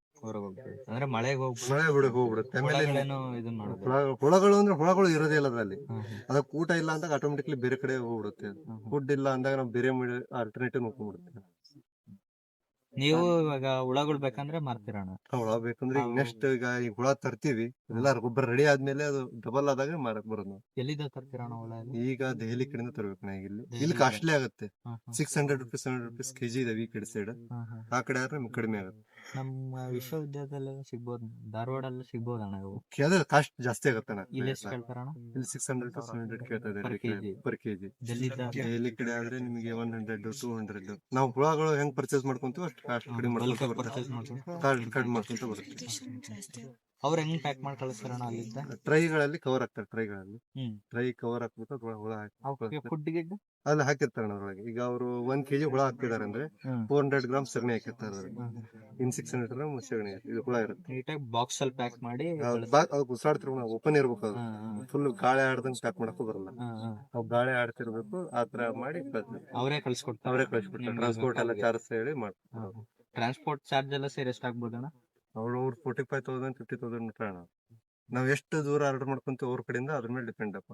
ಅಂದ್ರೆ ಮಳೆ ಬಿಡಕ್ ಹೋಗ್ಬಿಡುತ್ತೆ. ಆಮೇಲೆ ಹುಳಗಳು ಇರೋದೇ ಇಲ್ಲ ಅದ್ರಲ್ಲಿ. ಅದಕ್ಕೆ ಊಟ ಇಲ್ಲ ಅಂದಾಗ ಆಟೋಮೆಟಿಕ್ಲಿ ಬೇರೆ ಕಡೆ ಹೋಗ್ಬಿಡುತ್ತೆ. ಫುಡ್ ಇಲ್ಲ ಅಂದಾಗ ನಾವು ಬೇರೆ ಆಲ್ಟರ್ನೇಟಿವ್ ನೋಡ್ಕೊಂಡ್ಬಿಡುತ್ತೆ. ನೀವು ಇವಾಗ ಹುಳಗಳು ಬೇಕಂದ್ರೆ ಮಾರ್ತೀರಣ? ಹುಳ ಬೇಕಂದ್ರೆ ಈಗ ನೆಕ್ಸ್ಟ್ ಈಗ ಹುಳ ತರ್ತೀವಿ, ಎಲ್ಲ ಗೊಬ್ಬರ ರೆಡಿ ಆದ್ಮೇಲೆ ಅದು ಡಬಲ್ ಆದಾಗ ಮಾರಕ್ ಬರೋದು. ಎಲ್ಲಿಂದ ತರ್ತೀರಣ ಹುಳ? ಈಗ ದೆಹಲಿ ಕಡೆಯಿಂದ ತರ್ಬೇಕು ನಾ. ಇಲ್ಲಿ ಕಾಸ್ಟ್ಲಿ ಆಗುತ್ತೆ, 600 rupees 700 rupees kg ಇದೆ ಈ ಕಡೆ ಸೈಡ್. ಆ ಕಡೆ ಆದ್ರೆ ನಮ್ಗೆ ಕಡಿಮೆ ಆಗುತ್ತೆ. ನಮ್ಮ ವಿಶ್ವವಿದ್ಯಾಲಯದಲ್ಲಿ ಸಿಗ್ಬೋದು, ಧಾರವಾಡ ಸಿಗ್ಬೋದಣ್ಣ ಇವು? ಅದೇ ಕಾಸ್ಟ್ ಜಾಸ್ತಿ ಆಗುತ್ತೆ. ಇಲ್ಲಿ 600 to 700 ಕೇಳ್ತಾ ಇದ್ದಾರೆ ಪರ್ ಕೆಜಿ. ದೆಹಲಿ ಕಡೆ ಆದ್ರೆ ನಿಮಗೆ 100 200. ನಾವು ಹುಳಗಳು ಹೆಂಗ್ ಪರ್ಚೇಸ್ ಮಾಡ್ಕೊಂತೀವಿ ಅಷ್ಟು ಕಾಸ್ಟ್ ಕಡಿಮೆ ಮಾಡ್ಕೊಂತ ಬರುತ್ತೆ. ಅವ್ರ ಹೆಂಗ್ ಪ್ಯಾಕ್ ಮಾಡಿ ಕಳಿಸ್ತಾರಣ್ಣ ಅಲ್ಲಿಂದ? ಟ್ರೈಗಳಲ್ಲಿ ಕವರ್ ಆಗ್ತಾರೆ. ಟ್ರೈ ಕವರ್ ಹಾಕ್ಬಿಟ್ಟು ಹುಳ ಫುಡ್ಗೆ ಅಲ್ಲಿ ಹಾಕಿರ್ತಾರೆ ಅದ್ರೊಳಗೆ. ಈಗ ಅವರು 1 kg ಹುಳ ಹಾಕ್ತಿದಾರೆ ಅಂದ್ರೆ 400 grams ಸಗಣಿ ಹಾಕಿರ್ತಾರೆ. ಇನ್ 600 grams ಸಗಣಿ ಇದು ಹುಳ ಇರುತ್ತೆ. ನೀಟಾಗಿ ಬಾಕ್ಸ್ ಅಲ್ಲಿ ಪ್ಯಾಕ್ ಮಾಡಿ ಉಸಾಡ್ತಿರ್ ಓಪನ್ ಇರ್ಬೇಕು. ಅದು ಫುಲ್ ಗಾಳಿ ಆಡ್ದಂಗ್ ಪ್ಯಾಕ್ ಮಾಡಕ್ಕೂ ಬರಲ್ಲ. ಅವ್ ಗಾಳಿ ಆಡ್ತಿರ್ಬೇಕು, ಆತರ ಮಾಡಿ ಅವರೇ ಕಳ್ಸಿಕೊಡ್ತಾರೆ. ಟ್ರಾನ್ಸ್ಪೋರ್ಟ್ ಎಲ್ಲ ಚಾರ್ಜ್ ಹೇಳಿ ಮಾಡ್ತಾರೆ. ಟ್ರಾನ್ಸ್ಪೋರ್ಟ್ ಚಾರ್ಜ್ ಎಲ್ಲ ಸೇರಿ ಎಷ್ಟಾಗ್ಬೋದಣ್ಣ? ಅವ್ರು 45,000 50,000 ಮೀಟರ್ ಅಣ್ಣ. ನಾವ್ ಎಷ್ಟು ದೂರ ಆರ್ಡರ್ ಮಾಡ್ಕೊಂತೀವಿ ಅವ್ರ ಕಡೆಯಿಂದ ಅದ್ರ ಮೇಲೆ ಡಿಪೆಂಡ್ ಅಪ್ಪ.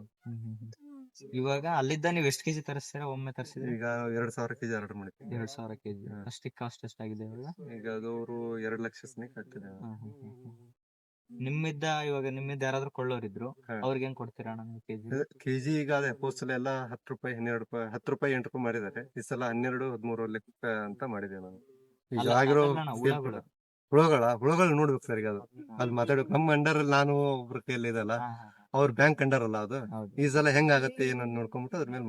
ಇವಾಗ ಅಲ್ಲಿದ್ದ ನೀವು ಎಷ್ಟು ಕೆಜಿ ತರಿಸ್ತೀರಾ ಒಮ್ಮೆ ತರಿಸಿದ್ರೆ? ಈಗ 2,000 kg ಆರ್ಡರ್ ಮಾಡಿದ್ವಿ. 2,000 kg ಅಷ್ಟಕ್ಕೆ ಕಾಸ್ಟ್ ಎಷ್ಟಾಗಿದೆ ಇವಾಗ? ಈಗ ಅದು ಅವರು 2 ಲಕ್ಷ ಕಟ್ಟಿದೆ. ನಿಮ್ಮಿದ್ದ ಯಾರಾದ್ರೂ ಕೊಳ್ಳೋರಿದ್ರು ಅವ್ರಿಗೆ ಹೆಂಗ್ ಕೊಡ್ತೀರಾ ಕೆಜಿ? ಈಗ ಅದೇ ಪೋಸ್ಟಲ್ ಎಲ್ಲ 10 ರೂಪಾಯಿ 12 ರೂಪಾಯಿ 10 ರೂಪಾಯಿ 8 ರೂಪಾಯಿ ಮಾಡಿದ್ದಾರೆ. ಈ ಸಲ 12-13 ಲೆಕ್ಕ ಅಂತ ಮಾಡಿದೆ ನಾನು. ಈಗ ಆಗಿರೋ ಹುಳಗಳು ನೋಡ್ಬೇಕು ಸರ್. ಈಗ ಅದು ಮಾತಾಡ್ಬೇಕು. ನಮ್ಮ ಅಂಡರ್ ಅಲ್ಲಿ ನಾನು ಒಬ್ರ ಕೈಯಲ್ಲಿ ಇದಲ್ಲ, ಅವ್ರ ಬ್ಯಾಂಕ್ ಅಂಡರ್ ಅಲ್ಲ ಅದು. ಈ ಸಲ ಹೆಂಗ್ ಆಗತ್ತೆ ಏನನ್ನ ನೋಡ್ಕೊಂಡ್ಬಿಟ್ಟು ಅದ್ರ ಮೇಲೆ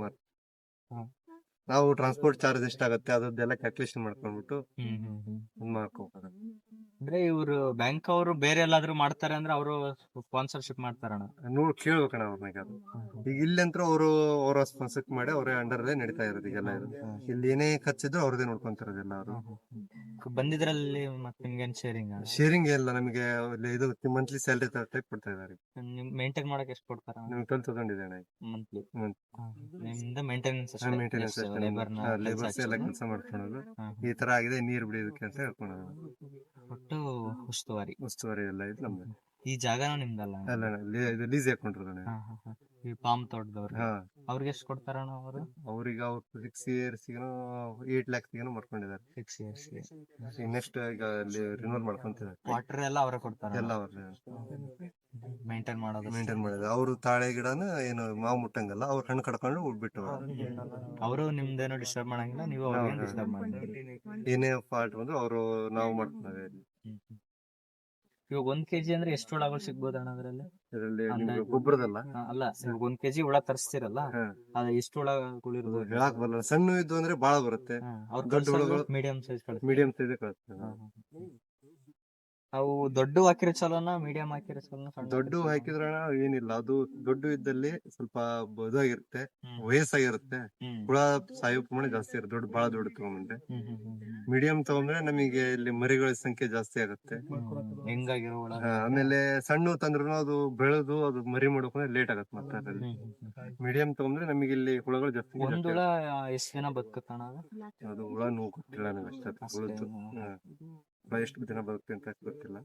ನಾವು ಟ್ರಾನ್ಸ್ಪೋರ್ಟ್ ಚಾರ್ಜ್ ಎಷ್ಟಾಗತ್ತೆ ಅದನ್ನೆಲ್ಲ ಕ್ಯಾಲ್ಕುಲೇಷನ್ ಮಾಡ್ಕೊಂಡ್ಬಿಟ್ಟು ಮಾಡ್ಕೋಬೇಕು. ಅಂದ್ರೆ ಇವ್ರು ಬ್ಯಾಂಕ್ ಅವರು ಬೇರೆ ಎಲ್ಲಾದ್ರೂ ಮಾಡ್ತಾರೆ ಅಂದ್ರೆ ಅವರು ಸ್ಪಾನ್ಸರ್ಶಿಪ್ ಮಾಡ್ತಾರಣ? ಕೇಳ್ಬೇಕಣ್ಣ ಅವ್ರನ್ನ. ಅದು ಈಗ ಇಲ್ಲಂತ್ರ ಅವರ ಸ್ಪಾನ್ಸರ್ ಮಾಡಿ ಅವರೇ ಅಂಡರ್ ಅಲ್ಲೇ ನಡೀತಾ ಇರೋದು ಈಗೆಲ್ಲ. ಇದು ಇಲ್ಲಿ ಏನೇ ಖರ್ಚಿದ್ರು ಅವ್ರದೇ ನೋಡ್ಕೊಂತಾರದೆಲ್ಲ ಅವರು. ಬಂದಿದ್ರಲ್ಲಿ ಮತ್ತೆ ನಿಮ್ಗೇನ್ ಶೇರಿಂಗ್ ಶೇರಿಂಗ್ ಎಲ್ಲ ನಮಗೆ ಇದು ಮಂತ್ಲಿ ಸ್ಯಾಲರಿ ಟೈಪ್ ಕೊಡ್ತಾ ಇದ್ದಾರೆ. ಮೇಂಟೈನ್ ಮಾಡಕ್ ಎಷ್ಟು ಕೊಡ್ತಾರ ನಿಮ್ಗೆ 12,000 ಇದೆ ಅಣ್ಣ. ಮಂತ್ಲಿ? ಹ್ಮ್. ನಿಮ್ದ ಮೇಂಟೆನೆನ್ಸ್ ಮೇಂಟೆನೆನ್ಸ್ ಅಷ್ಟೇ, ಲೇಬರ್ಸ್ ಎಲ್ಲ ಕೆಲಸ ಮಾಡ್ಕೊಳೋದು. ಈ ತರ ಆಗಿದೆ, ನೀರ್ ಬಿಡೋದಕ್ಕೆ ಅಂತ ಹೇಳ್ಕೊಳೋದು. ಒಟ್ಟು ಉಸ್ತುವಾರಿ ಎಲ್ಲ ಇದು ನಮ್ದು. ಈ ಜಾಗನೂ ನಿಮ್ದಲ್ಲ? ಅಲ್ಲ ಇದು ಲೀಸ್ ಹಾಕೊಂಡ್ರು. ಈ ಪಾಮ್ ತೋಟದವ್ರು ಅವ್ರಿಗೆ ಎಷ್ಟು ಕೊಡ್ತಾರಣ್ಣ ಅವರು? ಅವ್ರಿಗೆ ಅವ್ರು 6 years 8 lakhs ಮಾಡ್ಕೊಂಡಿದ್ದಾರೆ. 6 years ನೆಕ್ಸ್ಟ್ ಈಗ ರಿನ್ಯೂವಲ್ ಮಾಡ್ಕೊಂತಿದ್ದಾರೆ. ವಾಟರ್ ಎಲ್ಲ ಅವರೇ ಕೊಡ್ತಾರ? ಎಲ್ಲ ಅವ್ರೆ ಮೇಂಟೈನ್ ಮಾಡೋದು. ಅವ್ರು ತಾಳೆ ಗಿಡನ ಏನು ಮಾವು ಮುಟ್ಟಂಗಲ್ಲ, ಅವ್ರು ಹಣ್ಣು ಕಡ್ಕೊಂಡು ಬಿಟ್ಟು ಅವರು ನಿಮ್ದೇನೋ ಡಿಸ್ಟರ್ಬ್ ಮಾಡಂಗಿಲ್ಲ, ನೀವು ಅವ್ರಿಗೆ ಡಿಸ್ಟರ್ಬ್ ಮಾಡಿ ಏನೇ ಫಾಲ್ಟ್ ಬಂದ್ರು ಅವರು ನಾವು ಮಾಡ್ತೀವಿ. ಇವಾಗ 1 kg ಅಂದ್ರೆ ಎಷ್ಟು ಹುಳಗಳು ಸಿಗ್ಬೋದಣ್ಣ ಅದ್ರಲ್ಲಿ? ಇದರಲ್ಲಿ ಗೊಬ್ಬರದಲ್ಲ ಅಲ್ಲ, ಇವಾಗ 1 kg ಹುಳ ತರಿಸ್ತಿರಲ್ಲ, ಅದ ಎಷ್ಟು ಹುಳಗಳು ಇರೋದು ಹೇಳಕ್ ಬರಲ್ಲ. ಸಣ್ಣ ಇದ್ದು ಅಂದ್ರೆ ಬಾಳ ಬರುತ್ತೆ, ದೊಡ್ಡ ಹುಳಗಳು ಮೀಡಿಯಂ ಸೈಜ್ ಕಳಿಸ್ತೇವೆ. ಅವು ದೊಡ್ಡ ಹಾಕಿರೋ ಚಲೋನ ಮೀಡಿಯಂ ಹಾಕಿರೋ ಚಲೋನ? ದೊಡ್ಡ ಹಾಕಿದ್ರ ಏನಿಲ್ಲ, ಅದು ದೊಡ್ಡ ಇದ್ದಲ್ಲಿ ಸ್ವಲ್ಪ ಇದಾಗಿರುತ್ತೆ, ವಯಸ್ಸಾಗಿರುತ್ತೆ, ಹುಳ ಸಾಯೋ ಪ್ರಮಾಣ ಜಾಸ್ತಿ ಇರುತ್ತೆ. ಬಾಳ ದೊಡ್ಡ ತಗೊಂಡ್ರೆ. ಮೀಡಿಯಂ ತಗೊಂಡ್ರೆ ನಮಗೆ ಇಲ್ಲಿ ಮರಿಗಳ ಸಂಖ್ಯೆ ಜಾಸ್ತಿ ಆಗುತ್ತೆ. ಹೆಂಗಾಗಿರೋ ಹುಳ. ಆಮೇಲೆ ಸಣ್ಣ ತಂದ್ರು ಅದು ಬೆಳೆದು ಅದು ಮರಿ ಮಾಡೋಕೆ ಲೇಟ್ ಆಗತ್ತೆ. ಮತ್ತೆ ಅದ್ರಲ್ಲಿ ಮೀಡಿಯಂ ತಗೊಂಡ್ರೆ ನಮಗೆ ಇಲ್ಲಿ ಹುಳಗಳು ಜಾಸ್ತಿ. ಒಂದ್ ಹುಳ ಎಷ್ಟು ದಿನ ಬದುಕತ್ತಣ ಅದು? ಹುಳ ನೋವು ಗೊತ್ತಿಲ್ಲ ನನಗೆ ಅಷ್ಟೇ, ಎಷ್ಟು ದಿನ ಬರುತ್ತೆ ಅಂತ ಗೊತ್ತಿಲ್ಲ.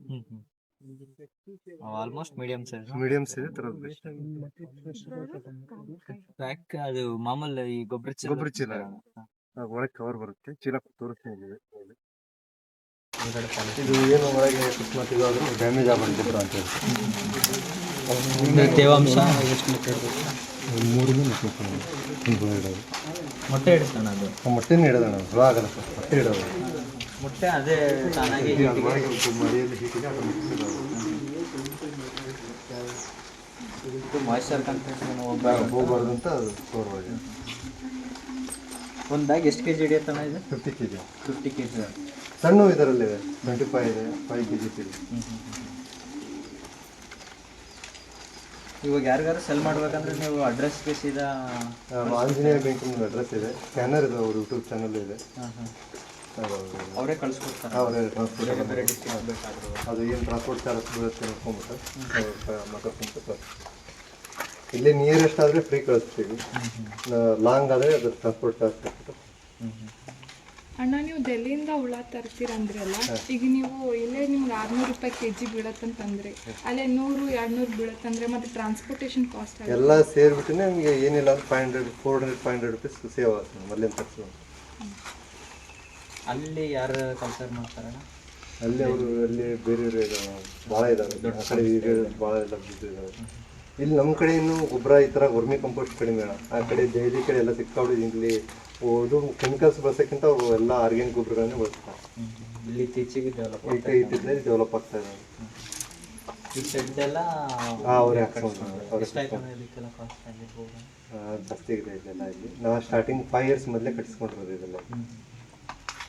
ಆಲ್ಮೋಸ್ಟ್ ಮೀಡಿಯಂ ಸೈಜ್ ತರೋದು ಬೆಸ್ಟ್. ಅದು ಮಾಮೂಲಿ ಈ ಗೊಬ್ಬರ ಚೀಲ ಒಳಗೆ ಕವರ್ ಬರುತ್ತೆ, ಚೀಲ ತೋರಿಸ್ತೀನಿ. ಇದು ಏನು ಒಳಗೆ ಅಕಸ್ಮಾತ್ ಇದಾದ್ರೂ ಡ್ಯಾಮೇಜ್ ಆಗಬಾರ್ದು ಗೊಬ್ಬರ ಅಂತ ಹೇಳಿ. ತೇವಾಂಶ ಮೊಟ್ಟೆ ಇಡುತ್ತಣ್ಣ. ಅದು ಮೊಟ್ಟೆನೇ ಇಡೋದಣ್ಣ, ಹುಳ ಆಗಲ್ಲ. ಮೊಟ್ಟೆ ಇಡೋದು, ಮೊಟ್ಟೆ ಅದೇ ತಾನಾಗಿ ಮರಿಯಲ್ಲಿ ಹೀಟಿಗೆ ಮಾಯಿಶ್ಚರ್ ಕಂಟೆಂಟ್ ಹೋಗ್ಬಾರ್ದು ಅಂತ ಅದು ತೋರ್ಬೋದು. ಒಂದಾಗ ಎಷ್ಟು kg ಹಿಡಿಯತ್ತಣ್ಣ ಇದು? 50 kg. 50 kg ಸಣ್ಣ ಇದರಲ್ಲಿದೆ, 25 ಇದೆ, 5 kg ಇದೆ. ಇವಾಗ ಯಾರಿಗಾರು ಸೆಲ್ ಮಾಡ್ಬೇಕಂದ್ರೆ ನೀವು ಅಡ್ರೆಸ್ಗೆ ಸೀದಾ ಆಂಜನೇಯ ಬ್ಯಾಂಕ್ ಅಡ್ರೆಸ್ ಇದೆ, ಸ್ಕ್ಯಾನರ್ ಇದೆ, ಅವ್ರ ಯೂಟ್ಯೂಬ್ ಚಾನಲ್ ಇದೆ, ಅವರೇ ಕಳಿಸ್ಕೊಡ್ತಾರೆ. ಅದು ಏನು ಟ್ರಾನ್ಸ್ಪೋರ್ಟ್ ಚಾರ್ಜ್ ಬೀಳುತ್ತೆ ನೋಡ್ಕೊಂಬಿಟ್ಟು ಮಾತಾಡ್ಕೊಂಬಿಟ್ಟು ಇಲ್ಲಿ ನಿಯರೆಸ್ಟ್ ಆದರೆ ಫ್ರೀ ಕಳಿಸ್ತೀವಿ, ಲಾಂಗ್ ಆದರೆ ಅದ್ರ ಟ್ರಾನ್ಸ್ಪೋರ್ಟ್ ಚಾರ್ಜ್ ಕೊಟ್ಟು. ಅಣ್ಣ, ನೀವು ಡೆಲ್ಲಿಯಿಂದ ಹುಳ ತರ್ತೀರಂದ್ರಲ್ಲ, ಈಗ ನೀವು ಇಲ್ಲೇ ನಿಮ್ಗೆ 600 ರೂಪಾಯಿ kg ಬೀಳತ್ತಂತಂದ್ರೆ ಅಲ್ಲೇ 100-200 ಬೀಳತ್ತಂದ್ರೆ ಮತ್ತೆ ಟ್ರಾನ್ಸ್ಪೋರ್ಟೇಷನ್ ಕಾಸ್ಟ್ ಎಲ್ಲ ಸೇರಿಬಿಟ್ಟು ನಮಗೆ ಏನಿಲ್ಲ ಅಂದ್ರೆ 500 rupees ಸೇವ್ ಆಗುತ್ತೆ ಮೊದಲಿನ ತರಿಸೋದು. ಅಲ್ಲಿ ಯಾರು ಕಲ್ಚರ್ ಮಾಡ್ತಾರಣ್ಣ? ಅಲ್ಲಿ ಅವರು ಅಲ್ಲಿ ಬೇರೆ ಭಾಳ ಇದಾವೆ, ದೊಡ್ಡ ಕಡೆ ಭಾಳ ಎಲ್ಲ ಇದಾವೆ. ಇಲ್ಲಿ ನಮ್ಮ ಕಡೆ ಇನ್ನು ಗೊಬ್ಬರ ಈ ಥರ ವರ್ಮಿ ಕಂಪೋಸ್ಟ್ ಕಡಿಮೆ ಅಣ್ಣ. ಆ ಕಡೆ ದೆಹಲಿ ಕಡೆ ಎಲ್ಲ ಸಿಕ್ಕಾಬಿಡಿ. ಇಲ್ಲಿ ಇದು ಕೆಮಿಕಲ್ಸ್ ಬಳಸೋಕ್ಕಿಂತ ಅವರು ಎಲ್ಲ ಆರ್ಗ್ಯಾನಿಕ್ ಗೊಬ್ಬರಗಳನ್ನೇ ಬಳಸ್ತಾರೆ. ಇಲ್ಲಿ ಇತ್ತೀಚೆಗೆ ಡೆವಲಪ್ ಆಗ್ತಾ ಇದೆ. ಈ ಶೆಡ್ ಎಲ್ಲ ಅವ್ರು ಜಾಸ್ತಿ ಇದೆ ಇದೆಲ್ಲ. ಇಲ್ಲಿ ನಾವು ಸ್ಟಾರ್ಟಿಂಗ್ 5 years ಮೊದಲೇ ಕಟ್ಟಿಸ್ಕೊಂಡಿರೋದು ಇದೆಲ್ಲ.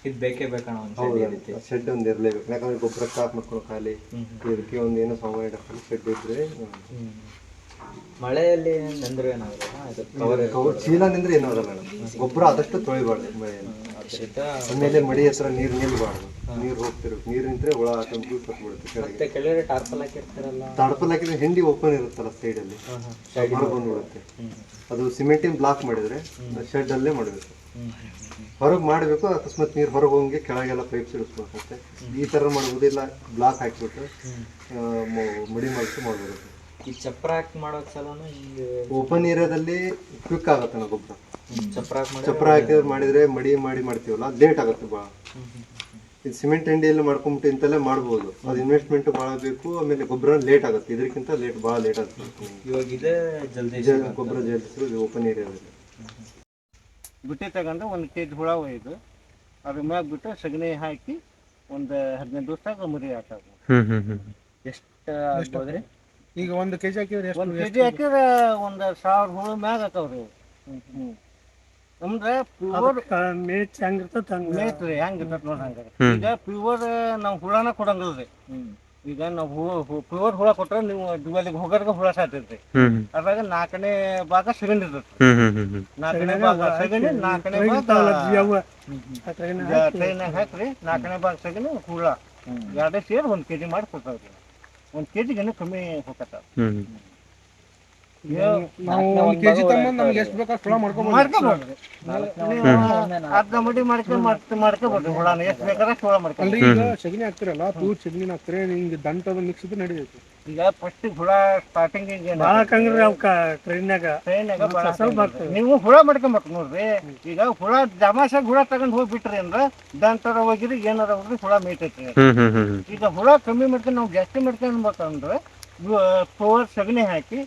ಇದು ಬೇಕೇ ಬೇಕಣ್ಣ, ಶೆಡ್ ಒಂದು ಇರಲೇಬೇಕು. ಯಾಕಂದ್ರೆ ಗೊಬ್ಬರ ಸ್ಟಾಕ್ ಮಾಡ್ಕೊಂಡು ಖಾಲಿ ಇದಕ್ಕೆ ಒಂದು ಏನೋ ಸಾಮಾನ್ಯ ಶೆಡ್ ಇದ್ರೆ. ಮಳೆಯಲ್ಲಿ ನೆಂದ್ರೆ ಏನಾಗುತ್ತೆ? ಚೀಲ ನಿಂದ್ರೆ ಏನೂ ಆಗಲ್ಲ. ಗೊಬ್ಬರ ಆದಷ್ಟು ತೊಳಿಬಾರ್ದು ಮಳೆಯಲ್ಲಿ. ಆಮೇಲೆ ಮಡಿ ಹತ್ರ ನೀರು ನಿಲ್ಬಾರ್ದು, ನೀರು ಹೋಗ್ತಿರ್ಬೇಕು. ನೀರು ನಿಂತ್ರೆ ಹುಳ ಮತ್ತೆ ಕೆಳಗಡೆ ಟಾರ್ಪಲ್ ಹಾಕಿರ್ತಾರಲ್ಲ, ಟಾರ್ಪಲ್ ಹಾಕಿದ್ರೆ ಹಿಂಡಿ ಓಪನ್ ಇರುತ್ತಲ್ಲ ಸೈಡಲ್ಲಿ, ಹೊರ ಬಂದ್ಬಿಡುತ್ತೆ. ಅದು ಸಿಮೆಂಟಿನ ಬ್ಲಾಕ್ ಮಾಡಿದ್ರೆ ಶೆಡ್ ಅಲ್ಲೇ ಮಾಡಬೇಕು. ಹೊರಗೆ ಮಾಡಬೇಕು, ಅಕಸ್ಮಾತ್ ನೀರು ಹೊರಗೆ ಹೋಗಿ ಕೆಳಗೆಲ್ಲ ಪೈಪ್ ಸಿಡಿಸ್ಬೇಕಾಗುತ್ತೆ. ಈ ಥರ ಮಾಡೋದಿಲ್ಲ, ಬ್ಲಾಕ್ ಹಾಕಿಬಿಟ್ಟು ಮಡಿ ಮಾಡಿಸಿ ಮಾಡ್ಬೋದು. ಈ ಚಪ್ರ ಹಾಕಿ ಮಾಡೋದು ಚಲೋನ? ಓಪನ್ ಏರಿಯಾದಲ್ಲಿ ಕ್ವಿಕ್ ಆಗುತ್ತೆ ನಾವು ಗೊಬ್ಬರ. ಚಪ್ರ ಹಾಕಿ ಮಾಡಿದ್ರೆ ಮಡಿ ಮಾಡ್ತೀವಲ್ಲ, ಲೇಟ್ ಆಗುತ್ತೆ ಭಾಳ. ಇದು ಸಿಮೆಂಟ್ ಹಂಡಿಯಲ್ಲಿ ಮಾಡ್ಕೊಂಬಿಟ್ಟು ಇಂತೆಲ್ಲ ಮಾಡ್ಬೋದು. ಅದು ಇನ್ವೆಸ್ಟ್ಮೆಂಟ್ ಭಾಳ ಬೇಕು, ಆಮೇಲೆ ಗೊಬ್ಬರ ಲೇಟ್ ಆಗುತ್ತೆ. ಇದಕ್ಕಿಂತ ಭಾಳ ಲೇಟ್ ಆಗುತ್ತೆ. ಇವಾಗ ಇದೆ ಜಲ್ದಿ ಗೊಬ್ಬರ ಜಲ್ದಿಸೋದು ಓಪನ್ ಏರಿಯಾದಲ್ಲಿ. ಬುಟ್ಟಿ ತಗೊಂಡು 1 kg ಹುಳ ಒಯ್ದು ಅದ್ರ ಮ್ಯಾಗ ಬಿಟ್ಟು ಸಗಣಿ ಹಾಕಿ ಒಂದು 15 ದಿವಸದಾಗ ಮರಿ ಹಾಕೋದು. ಎಷ್ಟು ಆಗ್ಬೋದ್ರಿ? ಈಗ 1 kg ಹಾಕಿದ್ರೆ 1 kg ಹಾಕಿದ್ರೆ 1,000 ಹುಳ ಮ್ಯಾಗ ಹಾಕವ್ರಿ. ಅಂದ್ರೆ ಪ್ಯೂರ್ ಮೇಚ್ ಹೆಂಗಿರ್ತದೆ ಮೇಚ್ ರೀ, ಹೆಂಗಿರ್ತದೆ ನೋಡಿ. ಹಂಗಾರೆ ಈಗ ಪ್ಯೂರ್ ನಾವು ಹುಳನ ಕೊಡಂಗಿಲ್ಲ ರೀ. ಈಗ ನಾವು ಪ್ಯೂರ್ ಹುಳ ಕೊಟ್ರೆ ನೀವು ಅಲ್ಲಿಗೆ ಹೋಗೋರ್ಗ ಹುಳ ಸಾಯ್ತೈತಿ. ಅದ್ರಾಗ 4ನೇ ಭಾಗ ಸಗಣಿ ಇರ್ತೈತಿ. 4ನೇ ಭಾಗ ಸಗಣಿ, 4ನೇ ಭಾಗ ಟ್ರೈನಾಗ ಹಾಕ್ರಿ. 4ನೇ ಭಾಗ ಸಗಣಿ ಹುಳ ಎರಡೇ ಸೇರಿ 1 kg ಮಾಡಿ ಕೊಡ್ತಾವ್ರಿ. 1 kg ಏನೂ ಕಮ್ಮಿ ಹೋಗತ್ತ. ನಾವು 1 kg ತಗೊಂಡ್ ನಮ್ಗೆ ಎಷ್ಟು ಬೇಕಾ ಹುಳ ಮಾಡ್ಕೋಬೋದ್ರಿ. ನೀವು ಅರ್ಧ ಮಡಿ ಮಾಡ್ಕೋಬೋದ್ರಿ. ಹುಳನ ಎಷ್ಟು ಬೇಕಾದ್ರೆ ಹುಳ ಮಾಡ್ಕೊಂಡ್ರಿ. ಈಗ ಸಗಣಿ ಹಾಕ್ತಿರಲ್ಲ, ತೂರ್ ಸಗಣಿನ ಹಾಕ್ತಿರಿ, ನಿಮ್ಗೆ ದಂಟದ ಮಿಕ್ಸ್ ಇದ್ದು ನಡೀತೈತಿ. ಈಗ ಫಸ್ಟ್ ಹುಳ ಸ್ಟಾರ್ಟಿಂಗ್ ನೀವು ಹುಳ ಮಾಡ್ಕೊಂಬೇಕು ನೋಡ್ರಿ. ಈಗ ಹುಳ ಜಮಾಸಾಗ ಹುಳ ತಗೊಂಡ್ ಹೋಗ್ಬಿಟ್ರಿ ಅಂದ್ರ ದಂಟರ ಹೋಗಿರಿ ಏನಾರ ಹೋಗ್ರಿ ಹುಳ ಮೇಯ್ತೈತಿ. ಈಗ ಹುಳ ಕಮ್ಮಿ ಮಾಡ್ಕೊಂಡು ನಾವು ಜಾಸ್ತಿ ಮಾಡ್ಕೊಂಡ್ಬೇಕಂದ್ರೆ ಪ್ಯೂರ್ ಸಗಣಿ ಹಾಕಿ,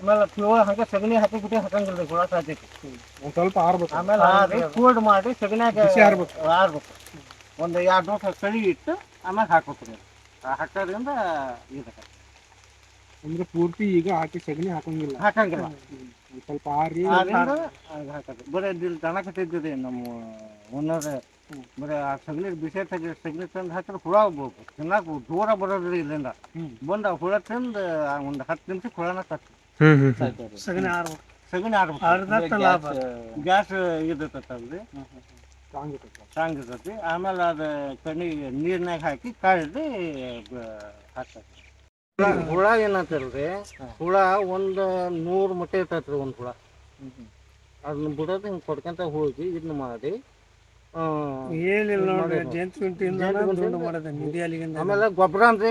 ಆಮೇಲೆ ಪ್ಯೂರ್ ಹಂಗ ಸಗಣಿ ಹಾಕಿಬಿಟ್ಟು ಹಾಕಂಗಿಲ್ರಿ, ಹುಳ ಸಾಧ್ಯತೆ. ಒಂದ್ ಸ್ವಲ್ಪ ಆರ್ಬೇಕು. ಆಮೇಲೆ ಆರಿ ಕೋಲ್ಡ್ ಮಾಡಿ ಸಗಣಿಯಾಗ ಆರ್ಬೇಕು. ಒಂದು 2 ದಿವಸ ಕಳಿ ಇಟ್ಟು ಆಮೇಲೆ ಹಾಕ್ಬೇಕ್ರಿ. ಹಾಕೋದ್ರಿಂದ ಇದಕ್ಕೆ ಅಂದ್ರೆ ಪೂರ್ತಿ ಈಗ ಹಾಕಿ ಸಗಣಿ ಹಾಕಂಗಿಲ್ಲ. ಒಂದ್ ಸ್ವಲ್ಪ ಆರಿ ಹಾಕೋದು. ಬರೀ ದನ ಕಟ್ಟಿದ್ದೀರಿ ನಮ್ಮ ಓನರ್. ಬರೀ ಆ ಸಗಣಿ ಬಿಸಿ ಸಗಣಿ ತಂದು ಹಾಕಿದ್ರೆ ಹುಳ ತಿನ್ನಾಕ ದೂರ ಬರೋದ್ರಿ. ಇಲ್ಲಿಂದ ಬಂದು ಆ ಹುಳ ತಿಂದು ಒಂದು 10 ನಿಮಿಷಕ್ಕೆ ಹುಳನ ಕಟ್ಟಿ ಸಗಣಿ ಆರ್ಬೇಕು. ಗ್ಯಾಸ್ ಇರ್ತೈತಲ್ರಿ, ಸ್ಟ್ರಾಂಗ್ ಇರ್ತೈತಿ. ಆಮೇಲೆ ಅದು ಕಣ್ಣಿ ನೀರ್ನಾಗ ಹಾಕಿ ಕಾಯ್ದು ಹಾಕ್ತೈತಿ. ಹುಳ ಏನಂತಲ್ರಿ, ಹುಳ ಒಂದು 100 ಮೊಟ್ಟೆ ಇರ್ತೈತ್ರಿ ಒಂದು ಹುಳ. ಅದನ್ನ ಬಿಡೋದು ಹಿಂಗೆ ಕೊಡ್ಕೊಂತ ಹೋಗಿ ಇದನ್ನ ಮಾಡಿ ಆಮೇಲೆ ಗೊಬ್ಬರ ಅಂದ್ರೆ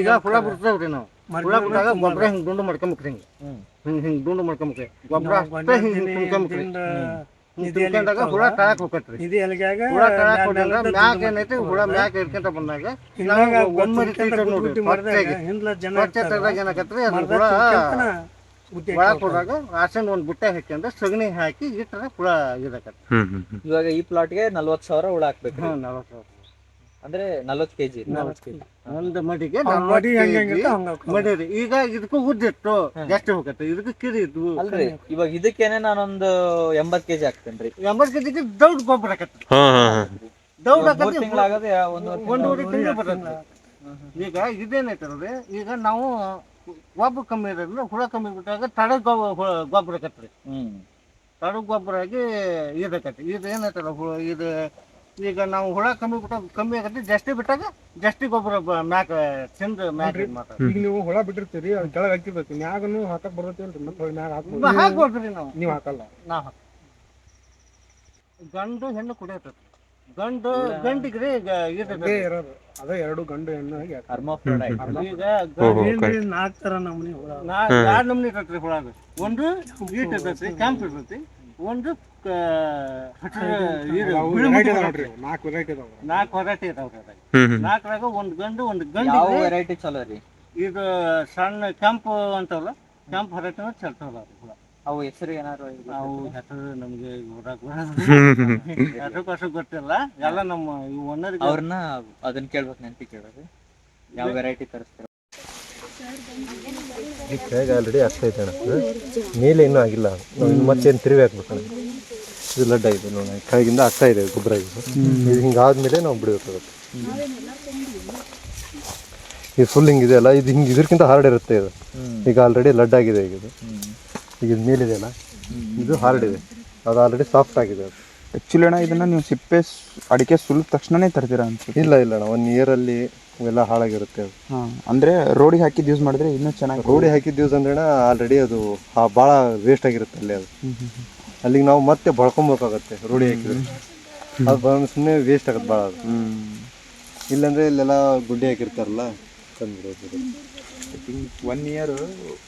ಈಗ ಹುಳ ಬಿಡ್ತಾವ್ರಿ. ನಾವು ಹುಳ ಬಿಟ್ಟಾಗ ಗೊಬ್ಬರ ಹಿಂಗ್ ದುಂಡು ಮಾಡ್ಕೊಂಬೇಕ್ರಿ. ಹಿಂಗ್ ದುಂಡು ಮಾಡ್ಕೊಂಬೇಕ್ರಿ. ಗೊಬ್ಬರ ಅಷ್ಟೇ ಹಿಂಗ್ ತುಂಬ್ಕೊಂಬೇಕ್ರಿ. ತುಂಬ್ಕೊಂಡಾಗ ಹುಳ ತಳಕ್ ಹೋಗತ್ರಿ. ಹುಳ ತಳಕ್ ಹೋಗಿಲ್ಲ ಮ್ಯಾಕ್ ಏನೈತಿ, ಹುಳ ಮ್ಯಾಕ್ ಇರ್ಕೊಂತ ಬಂದಾಗ ಒಮ್ಮೆ ನೋಡ್ರಿ ಸ್ವಚ್ಛ ತೆಗ್ದಾಗ ಏನಾಗತ್ರಿ, ಅದು ಹುಳ ಒಳಕ್ ಹೋದಾಗ ರಾಸನ್ ಒಂದ್ ಬುಟ್ಟೆ ಹಾಕ್ಯಂದ್ರೆ ಸಗಣಿ ಹಾಕಿ ಇಟ್ಟರೆ ಹುಳ ಇದಾಕತ್ರಿ. ಇವಾಗ ಈ ಪ್ಲಾಟ್ಗೆ 40,000 ಹುಳ ಹಾಕ್ಬೇಕು. 40,000 ಅಂದ್ರೆ 40 kg. ಒಂದು ಮಡಿಗೆ 40 kg ಮಡಿ ರೀ. ಈಗ ಇದಕ್ಕೂ ಉದ್ದಿಟ್ಟು ಜಾಸ್ತಿ ಹೋಗತ್ತೆ, ಇದಕ್ಕೆ ಕಿರಿ ಇದ್ವು ಅಲ್ರಿ. ಇವಾಗ ಇದಕ್ಕೇನೆ ನಾನೊಂದು 80 kg ಹಾಕ್ತೇನ್ರಿ. 80 kg ದೌಡ್ ಗೊಬ್ಬರ ಹಾಕತ್ರಿ. ದೌಡ್ ಹಾಕತ್ರಿ ತಿಂಗಳಾಗದೆ 1.5 ತಿಂಗಳು ಬರ್ತೈತಿ. ಈಗ ಇದೇನೈತಲ್ರಿ, ಈಗ ನಾವು ಗೊಬ್ಬರ ಕಮ್ಮಿ ಇರೋದ್ರಿಂದ ಹುಳ ಕಮ್ಮಿ ಬಿಟ್ಟಾಗ ತಡ ಗೊಬ್ಬರ ಹಾಕತ್ರಿ. ತಡ ಗೊಬ್ಬರ ಆಗಿ ಇದಕ್ಕತ್ತಿ. ಇದು ಏನೈತಲ್ಲ ಇದು ಈಗ ನಾವು ಹುಳ ಕಮ್ಮಿ ಆಗತ್ತೆ, ಜಾಸ್ತಿ ಬಿಟ್ಟಾಗ ಜಾಸ್ತಿ ಗೊಬ್ಬರ ಮ್ಯಾಕ್ ತಿಂದು ಮ್ಯಾಕ್ ಈಗ ನೀವು ಹುಳ ಬಿಟ್ಟಿರ್ತೀರಿ, ಅದ್ ಕೆಳಗೆ ಹಾಕಿರ್ಬೇಕು. ಮ್ಯಾಗನು ಹಾಕಕ್ ಬರ್ತೈತಿ, ಮತ್ತೆ ಮ್ಯಾಗ ಹಾಕ್ಬೋದ್ರಿ. ನಾವು ನೀವು ಹಾಕಲ್ಲ. ನಾವು ಗಂಡು ಹೆಣ್ಣು ಕುಡಿಯತೈತಿ. ಗಂಡಿಗ್ರಿ ಇರೋದು ಅದೇ 2 ಗಂಡು ಹೆಣ್ಣು ಆಗಿ ಈಗ 4 ತರ ನಮೂನಿ ಹುಳ. 2 ನಮೂನಿ ಇರ್ತೈತ್ರಿ ಹುಳ. ಒಂದು ಈಟ್ ಇರ್ತೈತಿ, ಕೆಂಪ್ ಇರ್ತೈತಿ. ಒಂದು 4 ವೆರೈಟಿ ಇದಾವ್ರಿ. 4 ವೆರೈಟಿ ಇದಾವ್ರಿ. 4ರಾಗ ಒಂದು ಗಂಡು ಒಂದು ಗಂಡು. ಯಾವ ವೆರೈಟಿ ಚಲೋ ರೀ? ಇದು ಸಣ್ಣ ಕೆಂಪು ಅಂತವಲ್ಲ, ಕೆಂಪು ವೆರೈಟಿ ಚಲ್ತಾವಲ್ಲ ಹುಳ. ಅವು ಹೆಸರು ಏನಾರು? ಅವು ಹೆಸರು ನಮ್ಗೆ ಹೆಸರು ಗೊತ್ತಿಲ್ಲ. ಎಲ್ಲ ನಮ್ಮ ಓನರ್ಗೆ ಅವ್ರನ್ನ ಅದನ್ನ ಕೇಳ್ಬೇಕು, ನೆನಪಿ ಕೇಳ್ಬೇಕು. ಯಾವ ವೆರೈಟಿ ತರಿಸ್ತಾರೆ? ಕೆಳಗೆ ಆಲ್ರೆಡಿ ಆಗ್ತೈತೆ ಅಣ್ಣ, ಮೇಲೆ ಇನ್ನೂ ಆಗಿಲ್ಲ. ನಾವು ಇನ್ನು ಮತ್ತೇನು ತಿರುವಿ ಹಾಕ್ಬೇಕಣ್ಣ. ಇದು ಲಡ್ಡ ಇದೆ ನೋಡಿ, ಕೆಳಗಿಂದ ಆಗ್ತಾ ಇದೆ ಗೊಬ್ಬರ. ಇದು ಹಿಂಗಾದ್ಮೇಲೆ ನಾವು ಬಿಡಬೇಕಾಗುತ್ತೆ. ಇದು ಫುಲ್ ಹಿಂಗಿದೆ ಅಲ್ಲ, ಇದು ಹಿಂಗೆ ಇದಕ್ಕಿಂತ ಹಾರ್ಡ್ ಇರುತ್ತೆ. ಇದು ಈಗ ಆಲ್ರೆಡಿ ಲಡ್ ಆಗಿದೆ. ಈಗ ಇದು ಮೇಲಿದೆ ಅಲ್ಲ, ಇದು ಹಾರ್ಡ್ ಇದೆ. ಅದು ಆಲ್ರೆಡಿ ಸಾಫ್ಟ್ ಆಗಿದೆ. ಅದು ಆ್ಯಕ್ಚುಲಿ ಅಣ್ಣ ಇದನ್ನು ನೀವು ಸಿಪ್ಪೆ ಅಡಿಕೆ ಸುಲಿದ ತಕ್ಷಣನೇ ತರ್ತೀರಾ ಅನ್ಸುತ್ತೆ? ಇಲ್ಲ ಅಣ್ಣ, 1 ಇಯರಲ್ಲಿ ಎಲ್ಲ ಹಾಳಾಗಿರುತ್ತೆ ಅದು. ಅಂದರೆ ರೋಡಿಗೆ ಹಾಕಿದ್ದು ಯೂಸ್ ಮಾಡಿದ್ರೆ ಇನ್ನೂ ಚೆನ್ನಾಗಿ. ರೋಡಿಗೆ ಹಾಕಿದ್ದು ಯೂಸ್ ಅಂದ್ರೆ ಅಣ್ಣ ಆಲ್ರೆಡಿ ಅದು ಭಾಳ ವೇಸ್ಟ್ ಆಗಿರುತ್ತೆ ಅಲ್ಲಿ. ಅದು ಅಲ್ಲಿಗೆ ನಾವು ಮತ್ತೆ ಬಳ್ಕೊಬೇಕಾಗತ್ತೆ. ರೋಡಿ ಹಾಕಿದ್ರೆ ಅದು ಸುಮ್ಮನೆ ವೇಸ್ಟ್ ಆಗುತ್ತೆ ಭಾಳ. ಅದು ಇಲ್ಲಾಂದರೆ ಇಲ್ಲೆಲ್ಲ ಗುಡ್ಡೆ ಹಾಕಿರ್ತಾರಲ್ಲ ತಂದ್ಬಿಡೋದು. 1 ಇಯರ್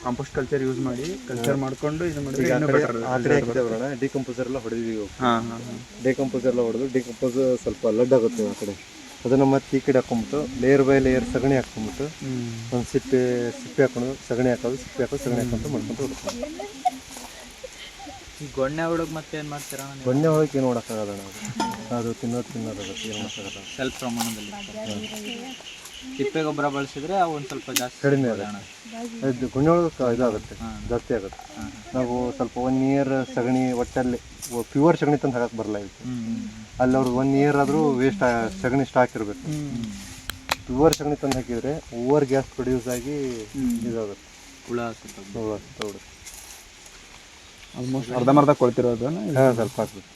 ಕಾಂಪೋಸ್ಟ್ ಕಲ್ಚರ್ ಯೂಸ್ ಮಾಡಿ ಕಲ್ಚರ್ ಮಾಡ್ಕೊಂಡು ಇದು ಮಾಡಿದ್ರೆ ಆ ಕಡೆ ಹಾಕಿದ್ದೇವ್ರಣ. ಡಿಕಂಪೋಸರ್ ಎಲ್ಲ ಹೊಡೆದಿದ್ದೀವಿ. ಡಿಕಂಪೋಸರ್ ಎಲ್ಲ ಹೊಡೆದು ಡಿಕಂಪೋಸ್ ಸ್ವಲ್ಪ ಲಡ್ ಆಗುತ್ತೆ ಆ ಕಡೆ. ಅದನ್ನು ಮತ್ತೆ ಈ ಕಡೆ ಹಾಕೊಂಬಿಟ್ಟು ಲೇಯರ್ ಬೈ ಲೇಯರ್ ಸಗಣಿ ಹಾಕ್ಕೊಂಬಿಟ್ಟು ಒಂದು ಸಿಪ್ಪೆ ಹಾಕೊಂಡು ಸಗಣಿ ಹಾಕೋದು, ಸಿಪ್ಪೆ ಹಾಕೋದು, ಸಗಣಿ ಹಾಕೊಂಡು ಮಾಡ್ಕೊಂಡು ಹೊಡ್ಕೊಂಡು. ಈ ಗೊಣ್ಣೆ ಹೊಡೋಕೆ ಮತ್ತೆ ಏನು ಮಾಡ್ತೀರಾ? ಗೊಣ್ಣೆ ಹೊಳಕ್ಕೆ ಏನು ಮಾಡೋಕ್ಕಾಗಲ್ಲ. ಅದು ತಿನ್ನೋದಾಗುತ್ತೆ, ಏನು ಮಾಡೋಕ್ಕಾಗಲ್ಲ. ಸ್ವಲ್ಪ ಪ್ರಮಾಣದಲ್ಲಿ ತಿಪ್ಪೆ ಗೊಬ್ಬರ ಬಳಸಿದ್ರೆ ಒಂದು ಸ್ವಲ್ಪ ಜಾಸ್ತಿ ಕಡಿಮೆ ಅಣ್ಣ. ಇದು ಗುಣೆ ಒಳಗೆ ಇದಾಗುತ್ತೆ, ಜಾಸ್ತಿ ಆಗುತ್ತೆ. ನಾವು ಸ್ವಲ್ಪ 1 ಇಯರ್ ಸಗಣಿ ಒಟ್ಟಲ್ಲಿ ಪ್ಯೂರ್ ಸಗಣಿ ತಂದು ಹಾಕಕ್ಕೆ ಬರಲ್ಲ. ಇಲ್ಲಿ ಅಲ್ಲಿ ಅವ್ರು 1 ಇಯರ್ ಆದರೂ ವೇಸ್ಟ್ ಸಗಣಿ ಸ್ಟಾಕ್ ಇರಬೇಕು. ಪ್ಯೂರ್ ಸಗಣಿ ತಂದು ಹಾಕಿದ್ರೆ ಓವರ್ ಗ್ಯಾಸ್ ಪ್ರೊಡ್ಯೂಸ್ ಆಗಿ ಇದಾಗುತ್ತೆ, ಹುಳ ಹುಳ ಹತ್ತೋಗ್ಬಿಡುತ್ತೆ. ಆಲ್ಮೋಸ್ಟ್ ಅರ್ಧಂಬರ್ಧ ಕೊಳ್ತಿರೋದನ್ನ ಹಾಂ ಸ್ವಲ್ಪ ಹಾಕ್ಬೇಕು.